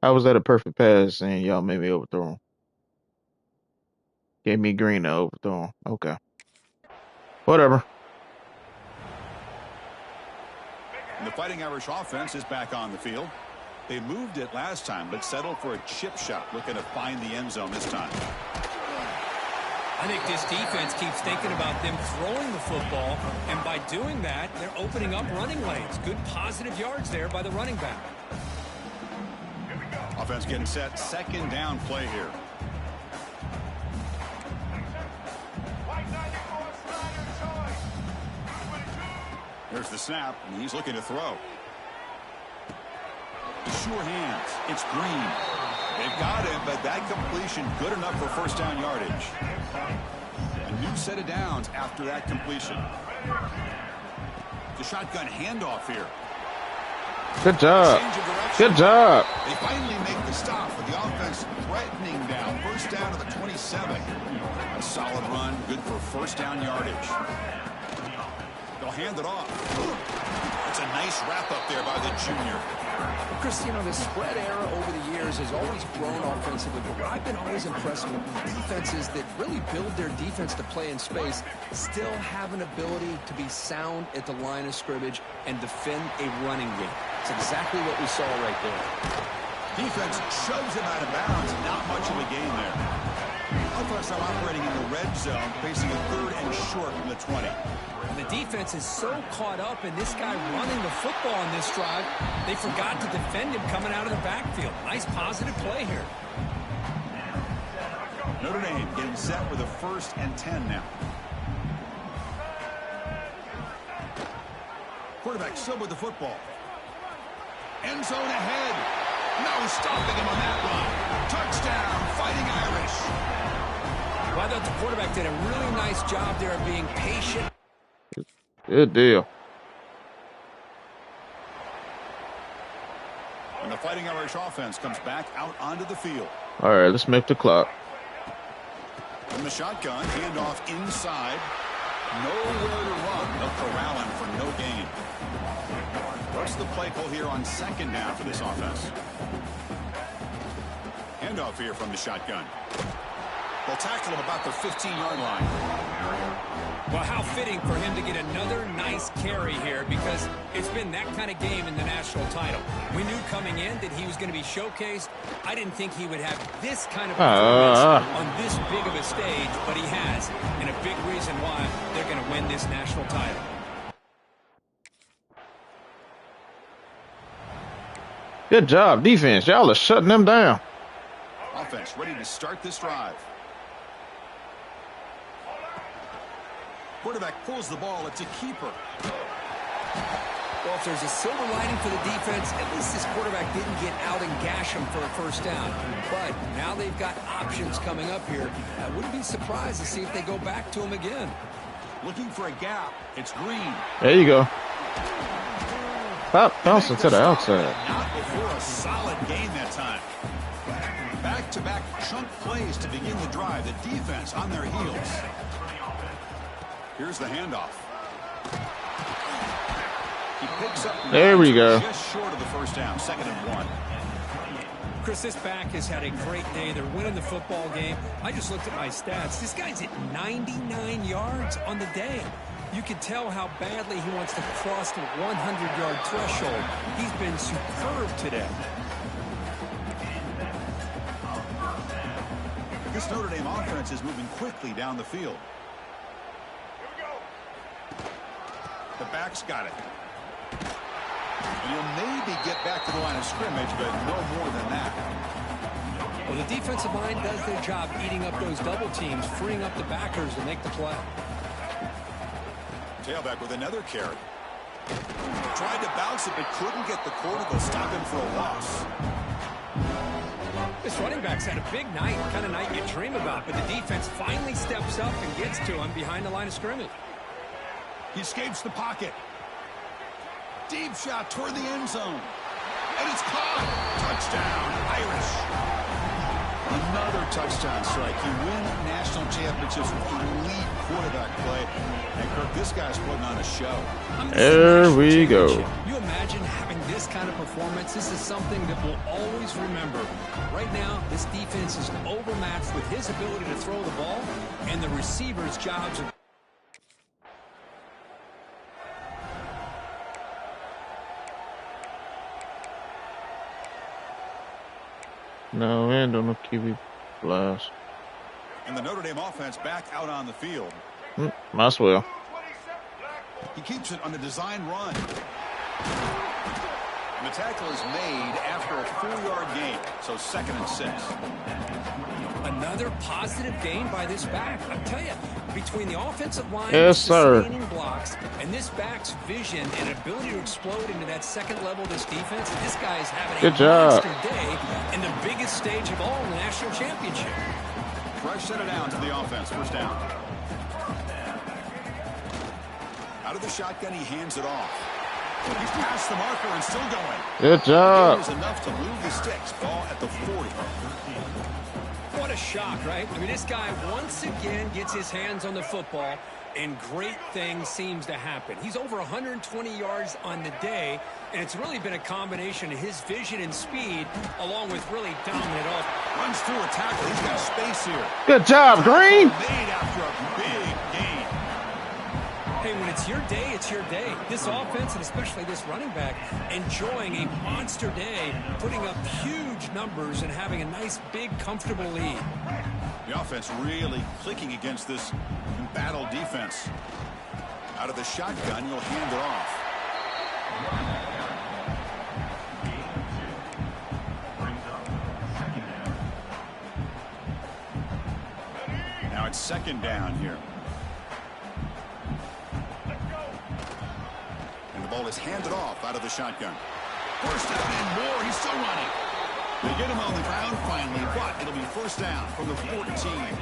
How was that a perfect pass and y'all made me overthrow him? Gave me Green to overthrow him. Okay. Whatever. And the Fighting Irish offense is back on the field. They moved it last time, but settled for a chip shot, looking to find the end zone this time. I think this defense keeps thinking about them throwing the football, and by doing that, they're opening up running lanes. Good positive yards there by the running back. Offense getting set. 2nd down play here. There's the snap, and he's looking to throw. Sure hands. It's Green. They've got him, but that completion good enough for first down yardage. A new set of downs after that completion. The shotgun handoff here. Good job. Good job. They finally make the stop with the offense threatening down. First down to the 27. A solid run, good for first down yardage. They'll hand it off. It's a nice wrap up there by the junior. Chris, you know, the spread era over the years has always grown offensively, but what I've been always impressed with defenses that really build their defense to play in space still have an ability to be sound at the line of scrimmage and defend a running game. It's exactly what we saw right there. Defense shoves him out of bounds. Not much of a gain there. Offense now operating in the red zone, facing a 3rd and short from the 20. The defense is so caught up in this guy running the football on this drive, they forgot to defend him coming out of the backfield. Nice positive play here. Notre Dame getting set with a 1st and 10 now. Quarterback still with the football. End zone ahead. No stopping him on that run. Touchdown, Fighting Irish. Well, I thought the quarterback did a really nice job there of being patient. Good deal. And the Fighting Irish offense comes back out onto the field. All right, let's make the clock. From the shotgun, handoff inside. Nowhere to run. They'll corral him for no gain. What's the play call here on second down for this offense? Handoff here from the shotgun. They'll tackle him about the 15-yard line. Well, how fitting for him to get another nice carry here, because it's been that kind of game in the national title. We knew coming in that he was going to be showcased. I didn't think he would have this kind of performance on this big of a stage, but he has, and a big reason why they're going to win this national title. Good job, defense. Y'all are shutting them down. Offense ready to start this drive. Quarterback pulls the ball. It's a keeper. Well, if there's a silver lining for the defense, at least this quarterback didn't get out and gash him for a first down. But now they've got options coming up here. I wouldn't be surprised to see if they go back to him again. Looking for a gap. It's Green. There you go. Bouncing to the outside. Not before a solid gain that time. Back-to-back chunk plays to begin the drive. The defense on their heels. Here's the handoff. He picks up. There we go. Just short of the first down. 2nd and 1. Chris, this back has had a great day. They're winning the football game. I just looked at my stats. This guy's at 99 yards on the day. You can tell how badly he wants to cross the 100-yard threshold. He's been superb today. This Notre Dame offense is moving quickly down the field. The back's got it. And he'll maybe get back to the line of scrimmage, but no more than that. Well, the defensive line does their job eating up those double teams, freeing up the backers to make the play. Tailback with another carry. Tried to bounce it, but couldn't get the corner to stop him for a loss. This running back's had a big night, kind of night you dream about, but the defense finally steps up and gets to him behind the line of scrimmage. He escapes the pocket. Deep shot toward the end zone. And it's caught. Touchdown, Irish. Another touchdown strike. You win national championships with elite quarterback play. And Kirk, this guy's putting on a show. There we go. You imagine having this kind of performance? This is something that we'll always remember. Right now, this defense is overmatched with his ability to throw the ball, and the receivers' jobs are... No, end on the QB blast. And the Notre Dame offense back out on the field. Might as well. He keeps it on the design run. And the tackle is made after a 4-yard gain, so 2nd and 6. Another positive gain by this back. I tell you, between the offensive line sustaining blocks and this back's vision and ability to explode into that second level of this defense, this guy is having a monster day in the biggest stage of all in the national championship. Fresh center down to the offense. First down. Out of the shotgun, he hands it off. He's past the marker and still going. Good job. It was enough to move the sticks. Ball at the 40. What a shock, right? I mean, this guy once again gets his hands on the football, and great things seems to happen. He's over 120 yards on the day, and it's really been a combination of his vision and speed, along with really dominant offense. Runs through a tackle. He's got space here. Good job, Green. Made after a big gain. Hey, when it's your day, it's your day. This offense, and especially this running back, enjoying a monster day, putting up huge numbers and having a nice, big, comfortable lead. The offense really clicking against this embattled defense. Out of the shotgun, you'll hand it off. Now it's 2nd down here. And the ball is handed off out of the shotgun. First down and more. He's still running. They get him on the ground finally, but it'll be first down from the 14.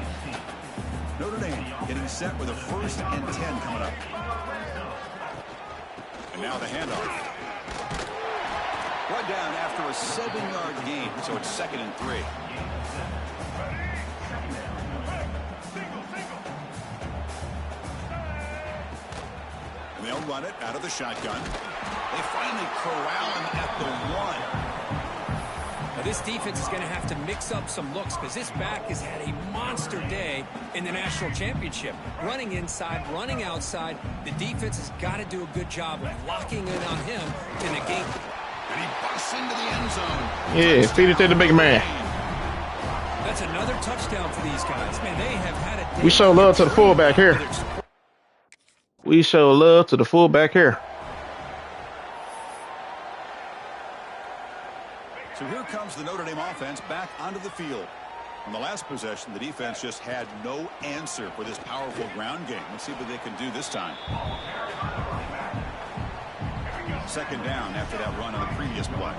Notre Dame getting set with a 1st and 10 coming up. And now the handoff. Brought down after a 7-yard gain, so it's 2nd and 3. And they'll run it out of the shotgun. They finally corral him at the 1. Now this defense is going to have to mix up some looks because this back has had a monster day in the national championship. Running inside, running outside. The defense has got to do a good job of locking in on him to negate. And he busts into the end zone. Yeah, feed it to the big man. That's another touchdown for these guys. Man, they have had a day. We show love to the fullback here. We show love to the fullback here. So here comes the Notre Dame offense back onto the field. On the last possession, the defense just had no answer for this powerful ground game. Let's see what they can do this time. 2nd down after that run on the previous play.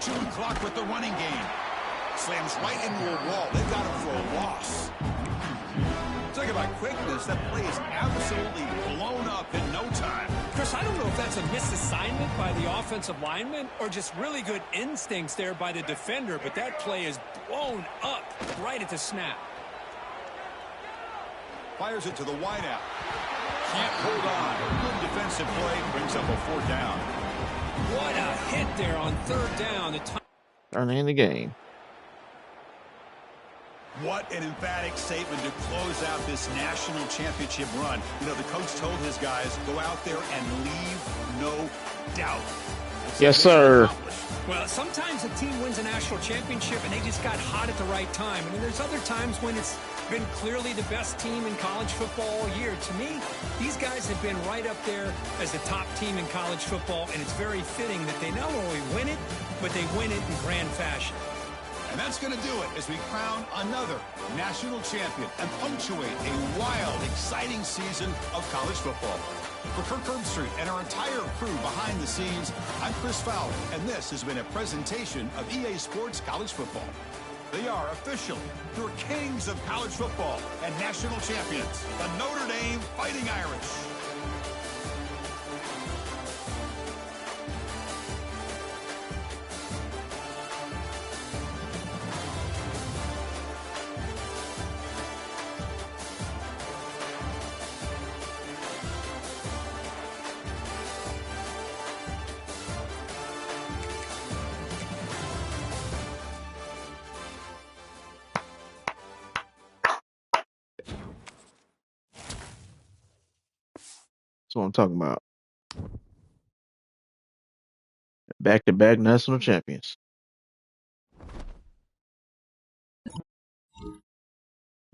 Chewing clock with the running game. Slams right into a wall. They've got him for a loss. Talk about quickness. That play is absolutely blown up in no time. Chris, I don't know if that's a misassignment by the offensive lineman or just really good instincts there by the defender, but that play is blown up right at the snap. Fires it to the wideout. Can't hold on. Good defensive play. Brings up a 4th down. What a hit there on 3rd down. Turning the game. What an emphatic statement to close out this national championship run. You know, the coach told his guys, go out there and leave no doubt. Yes, sir. Well, sometimes a team wins a national championship and they just got hot at the right time. I mean, there's other times when it's been clearly the best team in college football all year. To me, these guys have been right up there as the top team in college football, and it's very fitting that they not only win it, but they win it in grand fashion. And that's going to do it as we crown another national champion and punctuate a wild, exciting season of college football. For Kirk Herbstreit and our entire crew behind the scenes, I'm Chris Fowler, and this has been a presentation of EA Sports College Football. They are officially your kings of college football and national champions, the Notre Dame Fighting Irish. That's what I'm talking about. Back-to-back national champions.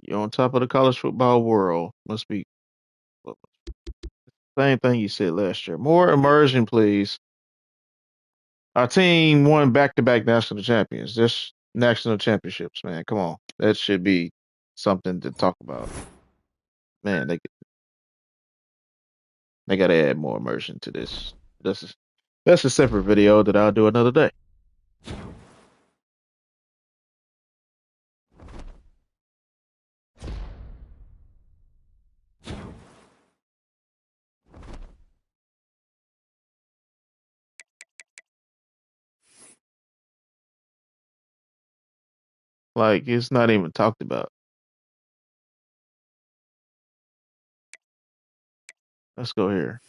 You're on top of the college football world. Must be same thing you said last year. More immersion, please. Our team won back-to-back national champions. This national championships, man. Come on, that should be something to talk about. Man, they got to add more immersion to this. That's a separate video that I'll do another day. Like it's not even talked about. Let's go here.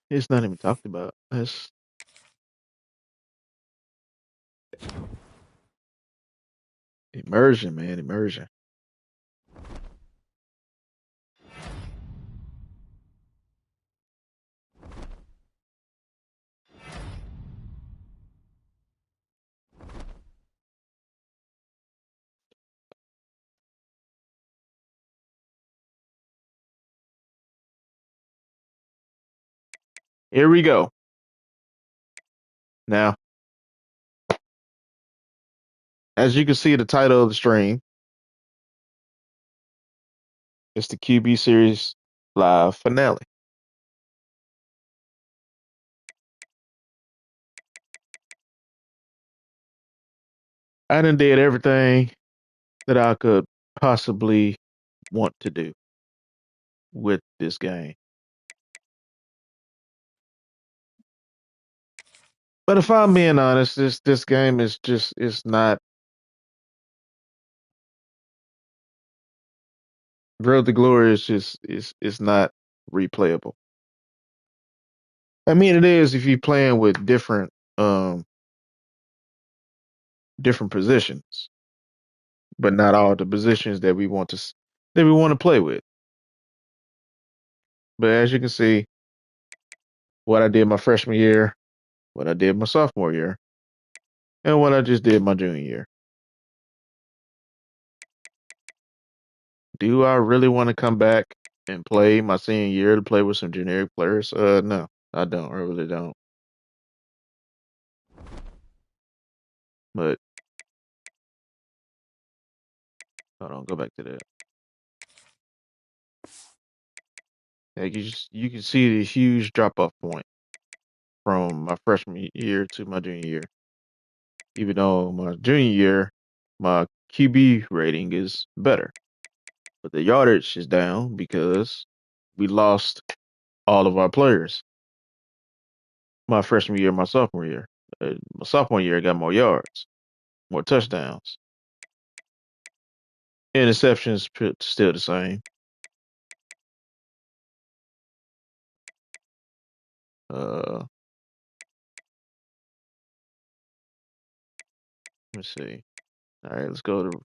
It's not even talked about. That's immersion, man. Immersion. Here we go. Now, As you can see, the title of the stream is the QB Series live finale. I done did everything that I could possibly want to do with this game. But if I'm being honest, this game is just it's not Road to Glory is just is not replayable. I mean it is if you're playing with different positions, but not all the positions that that we want to play with. But as you can see, what I did my freshman year, what I did my sophomore year, and what I just did my junior year. Do I really want to come back and play my senior year to play with some generic players? No, I don't. I really don't. But hold on, go back to that. Like you can see the huge drop off point from my freshman year to my junior year. Even though my junior year, my QB rating is better, but the yardage is down because we lost all of our players. My freshman year, my sophomore year. My sophomore year, I got more yards, more touchdowns. Interceptions still the same. Uh, let's see. All right, let's go to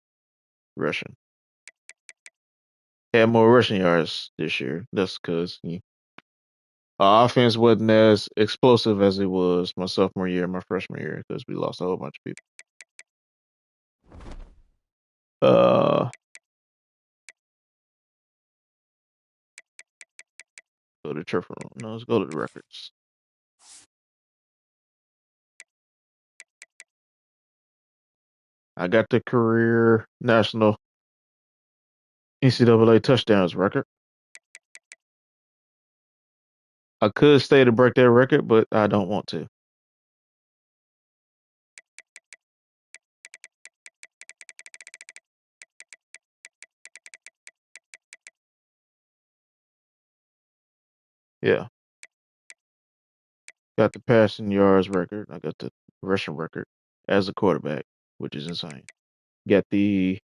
rushing. Had more rushing yards this year. That's because our offense wasn't as explosive as it was my sophomore year, my freshman year, because we lost a whole bunch of people. Uh, go to triple. No, let's go to the records. I got the career national NCAA touchdowns record. I could stay to break that record, but I don't want to. Yeah, got the passing yards record. I got the rushing record as a quarterback, which is insane. Got the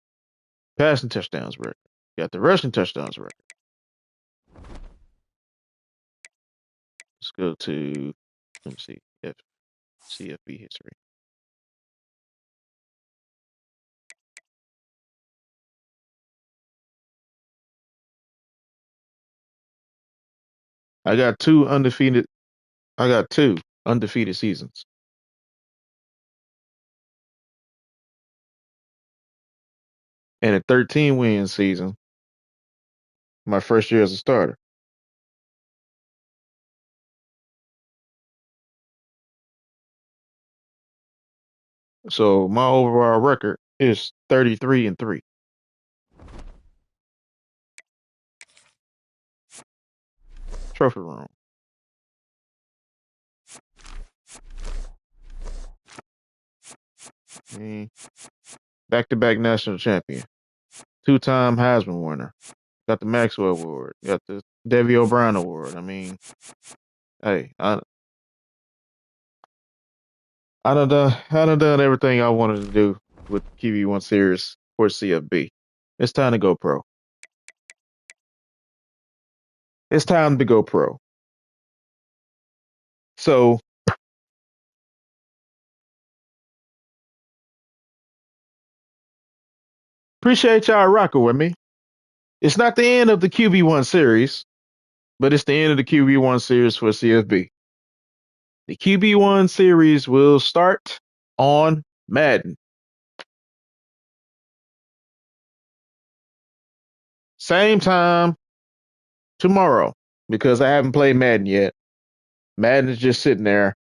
passing touchdowns record. Got the rushing touchdowns record. Let's go to let me see CFB history. I got two undefeated. I got two undefeated seasons and a 13 win season. My first year as a starter. So my overall record is 33-3. Trophy room. Back to back national champion. 2-time Heisman winner. Got the Maxwell Award. Got the Debbie O'Brien Award. I mean, hey, I done done everything I wanted to do with QB1 Series for CFB. It's time to go pro. It's time to go pro. So appreciate y'all rocking with me. It's not the end of the QB1 series, but it's the end of the QB1 series for CFB. The QB1 series will start on Madden. Same time tomorrow because I haven't played Madden yet. Madden is just sitting there.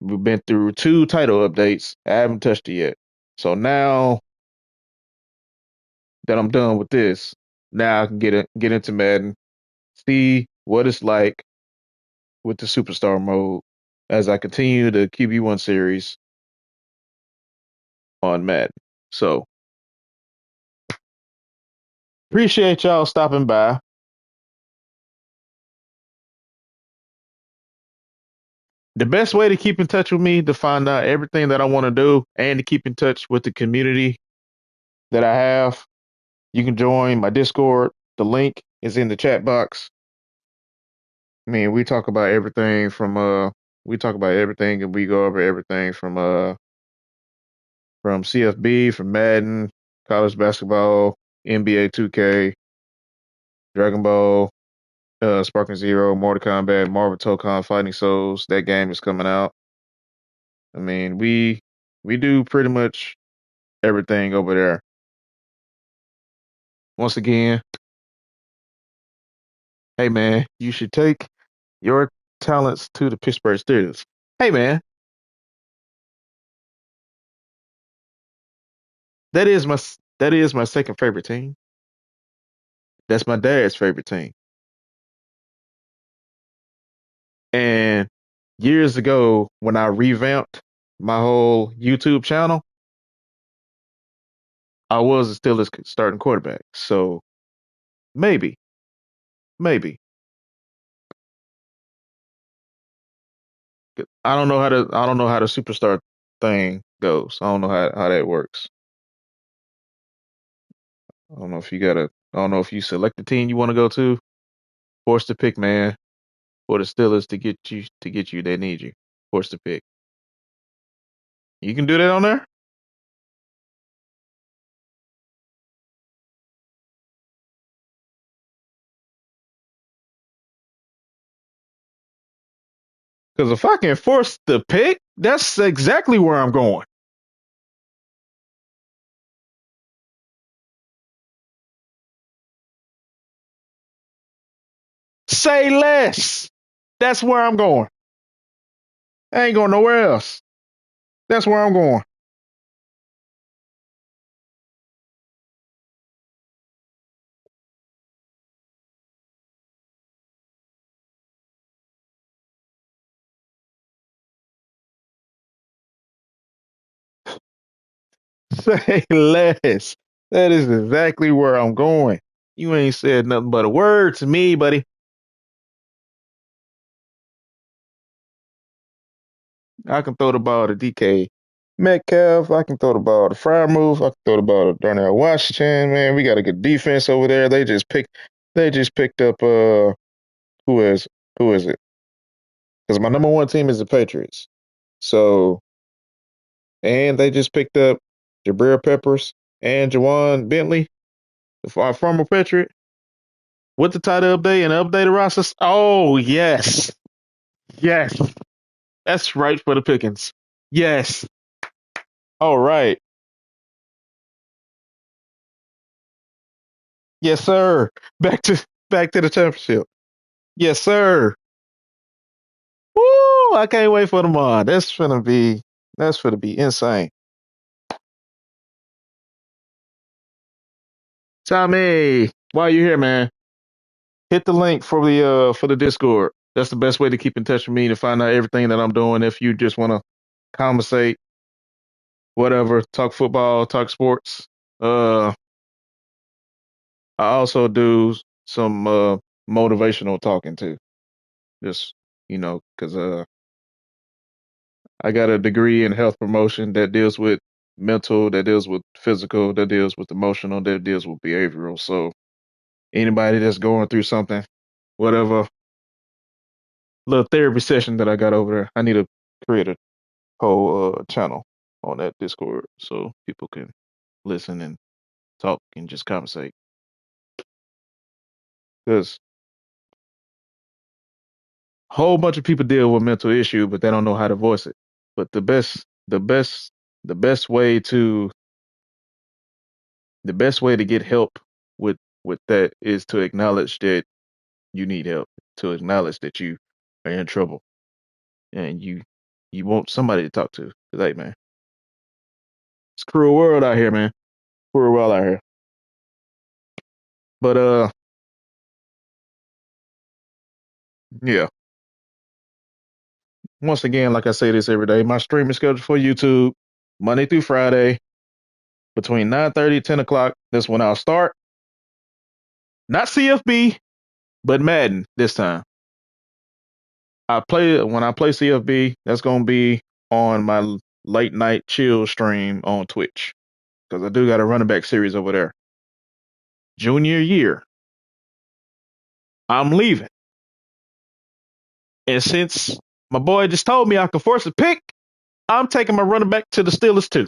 We've been through two title updates. I haven't touched it yet. So now that I'm done with this, now I can get into Madden, see what it's like with the superstar mode as I continue the QB1 series on Madden. So appreciate y'all stopping by. The best way to keep in touch with me to find out everything that I want to do and to keep in touch with the community that I have, you can join my Discord. The link is in the chat box. I mean, we talk about everything and we go over everything from CFB, from Madden, college basketball, NBA 2K, Dragon Ball, Sparking Zero, Mortal Kombat, Marvel Tokon, Fighting Souls. That game is coming out. I mean, we do pretty much everything over there. Once again, hey man, you should take your talents to the Pittsburgh Steelers. Hey man, that is my that is my second favorite team. That's my dad's favorite team. And years ago, when I revamped my whole YouTube channel, I was a Steelers starting quarterback. So maybe, maybe I don't know how the superstar thing goes. I don't know how that works. I don't know if you gotta. I don't know if you select the team you want to go to, force to pick, man, for the Steelers to get you. They need you. Force to pick. You can do that on there. Because if I can force the pick, that's exactly where I'm going. Say less. That's where I'm going. I ain't going nowhere else. That's where I'm going. Say less. That is exactly where I'm going. You ain't said nothing but a word to me, buddy. I can throw the ball to DK Metcalf. I can throw the ball to Frymouth. I can throw the ball to Darnell Washington. Man, we got a good defense over there. They just picked up who is who is it? Because my number one team is the Patriots. So and they just picked up Jabril Peppers and Jawan Bentley, our former Patriot, with the title update and updated rosters. Oh yes, yes, that's right for the pickings. Yes, all right, yes sir. Back to the championship. Yes sir. Woo! I can't wait for tomorrow. That's gonna be insane. Tommy, while you're here, man, hit the link for the Discord. That's the best way to keep in touch with me to find out everything that I'm doing. If you just want to conversate, whatever, talk football, talk sports. Uh, I also do some motivational talking too. Just because I got a degree in health promotion that deals with mental, that deals with physical, that deals with emotional, that deals with behavioral. So anybody that's going through something, whatever little therapy session that I got over there, I need to create a whole channel on that Discord so people can listen and talk and just conversate. Because a whole bunch of people deal with mental issue, but they don't know how to voice it. But the best way to get help with that is to acknowledge that you need help, to acknowledge that you are in trouble, and you want somebody to talk to. 'Cause, hey, man, It's a cruel world out here, man. Cruel world out here. But yeah. Once again, like I say this every day, my streaming schedule for YouTube, Monday through Friday, between 9:30 10 o'clock. That's when I'll start. Not CFB, but Madden this time. When I play CFB, that's gonna be on my late night chill stream on Twitch. Because I do got a running back series over there. Junior year, I'm leaving. And since my boy just told me I could force a pick, I'm taking my running back to the Steelers too.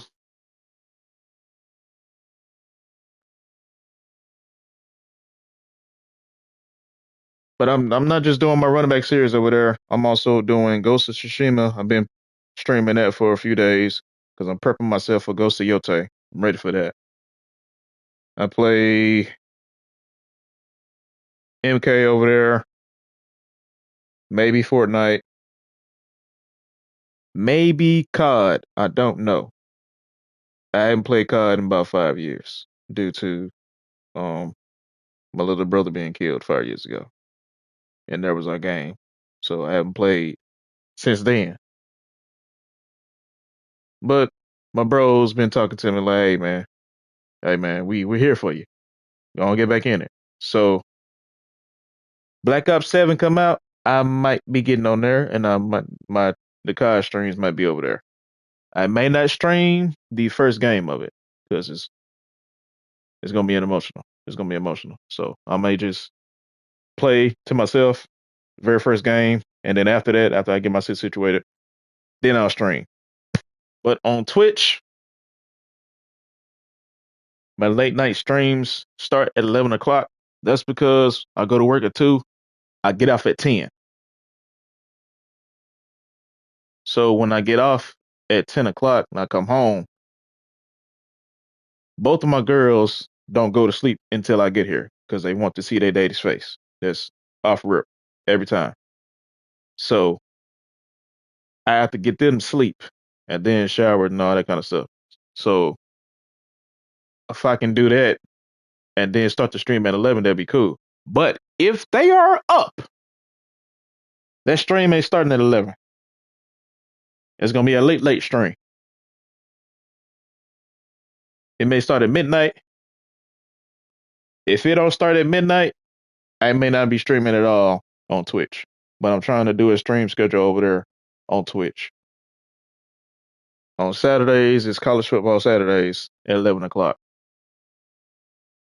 But I'm not just doing my running back series over there. I'm also doing Ghost of Tsushima. I've been streaming that for a few days because I'm prepping myself for Ghost of Yote. I'm ready for that. I play MK over there, maybe Fortnite, maybe COD. I don't know. I haven't played COD in about 5 years due to um my little brother being killed 5 years ago, and there was our game, so I haven't played since then. But my bro's been talking to me like, hey man, we're here for you. Gonna get back in it. So Black Ops 7 come out, I might be getting on there, and I might my the COD streams might be over there. I may not stream the first game of it because it's gonna be an emotional. It's gonna be emotional. So I may just play to myself, very first game, and then after that, after I get myself situated, then I'll stream. But on Twitch, my late night streams start at 11 o'clock. That's because I go to work at 2. I get off at 10. So when I get off at 10 o'clock and I come home, both of my girls don't go to sleep until I get here because they want to see their daddy's face. That's off rip every time. So I have to get them to sleep and then shower and all that kind of stuff. So if I can do that and then start the stream at 11, that'd be cool. But if they are up, that stream ain't starting at 11. It's going to be a late stream. It may start at midnight. If it don't start at midnight, I may not be streaming at all on Twitch. But I'm trying to do a stream schedule over there on Twitch. On Saturdays, it's college football Saturdays at 11 o'clock.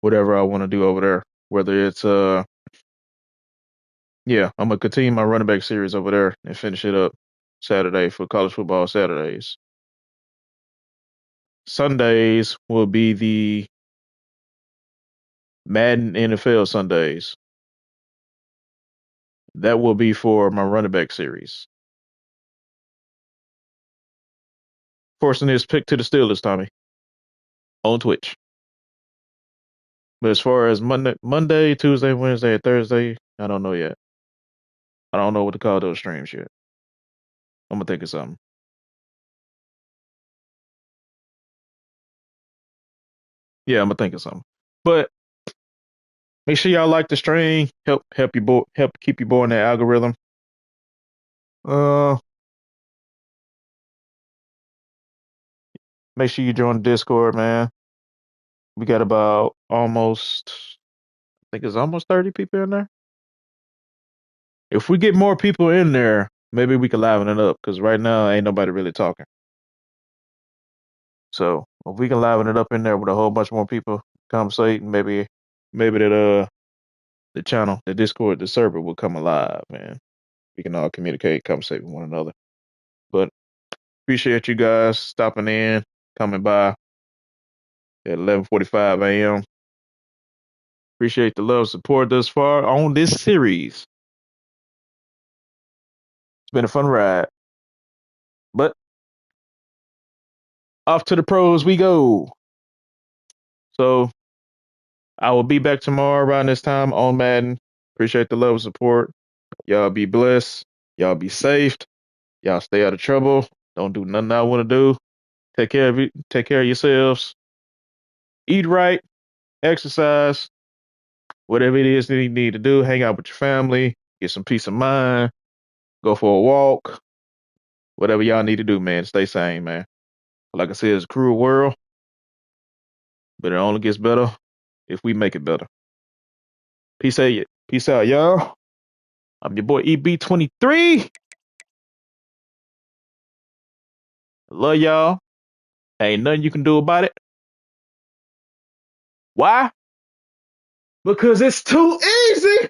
Whatever I want to do over there. Whether it's, yeah, I'm going to continue my running back series over there and finish it up Saturday for college football Saturdays. Sundays will be the Madden NFL Sundays. That will be for my running back series. Forcing this pick to the Steelers, Tommy, on Twitch. But as far as Monday, Tuesday, Wednesday, Thursday, I don't know yet. I don't know what to call those streams yet. I'm gonna think of something. Yeah, I'm gonna think of something. But make sure y'all like the stream. Help keep your boy in that algorithm. Uh, Make sure you join the Discord, man. We got about I think it's almost 30 people in there. If we get more people in there, maybe we can liven it up. Cause right now ain't nobody really talking. So if we can liven it up in there with a whole bunch more people conversating, maybe that the channel, the Discord, the server will come alive, man. We can all communicate, conversate with one another. But appreciate you guys stopping in, coming by at 11:45 a.m. Appreciate the love support thus far on this series. It's been a fun ride. But off to the pros we go. So I will be back tomorrow around this time on Madden. Appreciate the love and support. Y'all be blessed. Y'all be safe. Y'all stay out of trouble. Don't do nothing I want to do. Take care of you. Take care of yourselves. Eat right. Exercise. Whatever it is that you need to do. Hang out with your family. Get some peace of mind. Go for a walk. Whatever y'all need to do, man. Stay sane, man. Like I said, it's a cruel world, but it only gets better if we make it better. Peace out, peace out, y'all. I'm your boy EB23. Love y'all. Ain't nothing you can do about it. Why? Because it's too easy.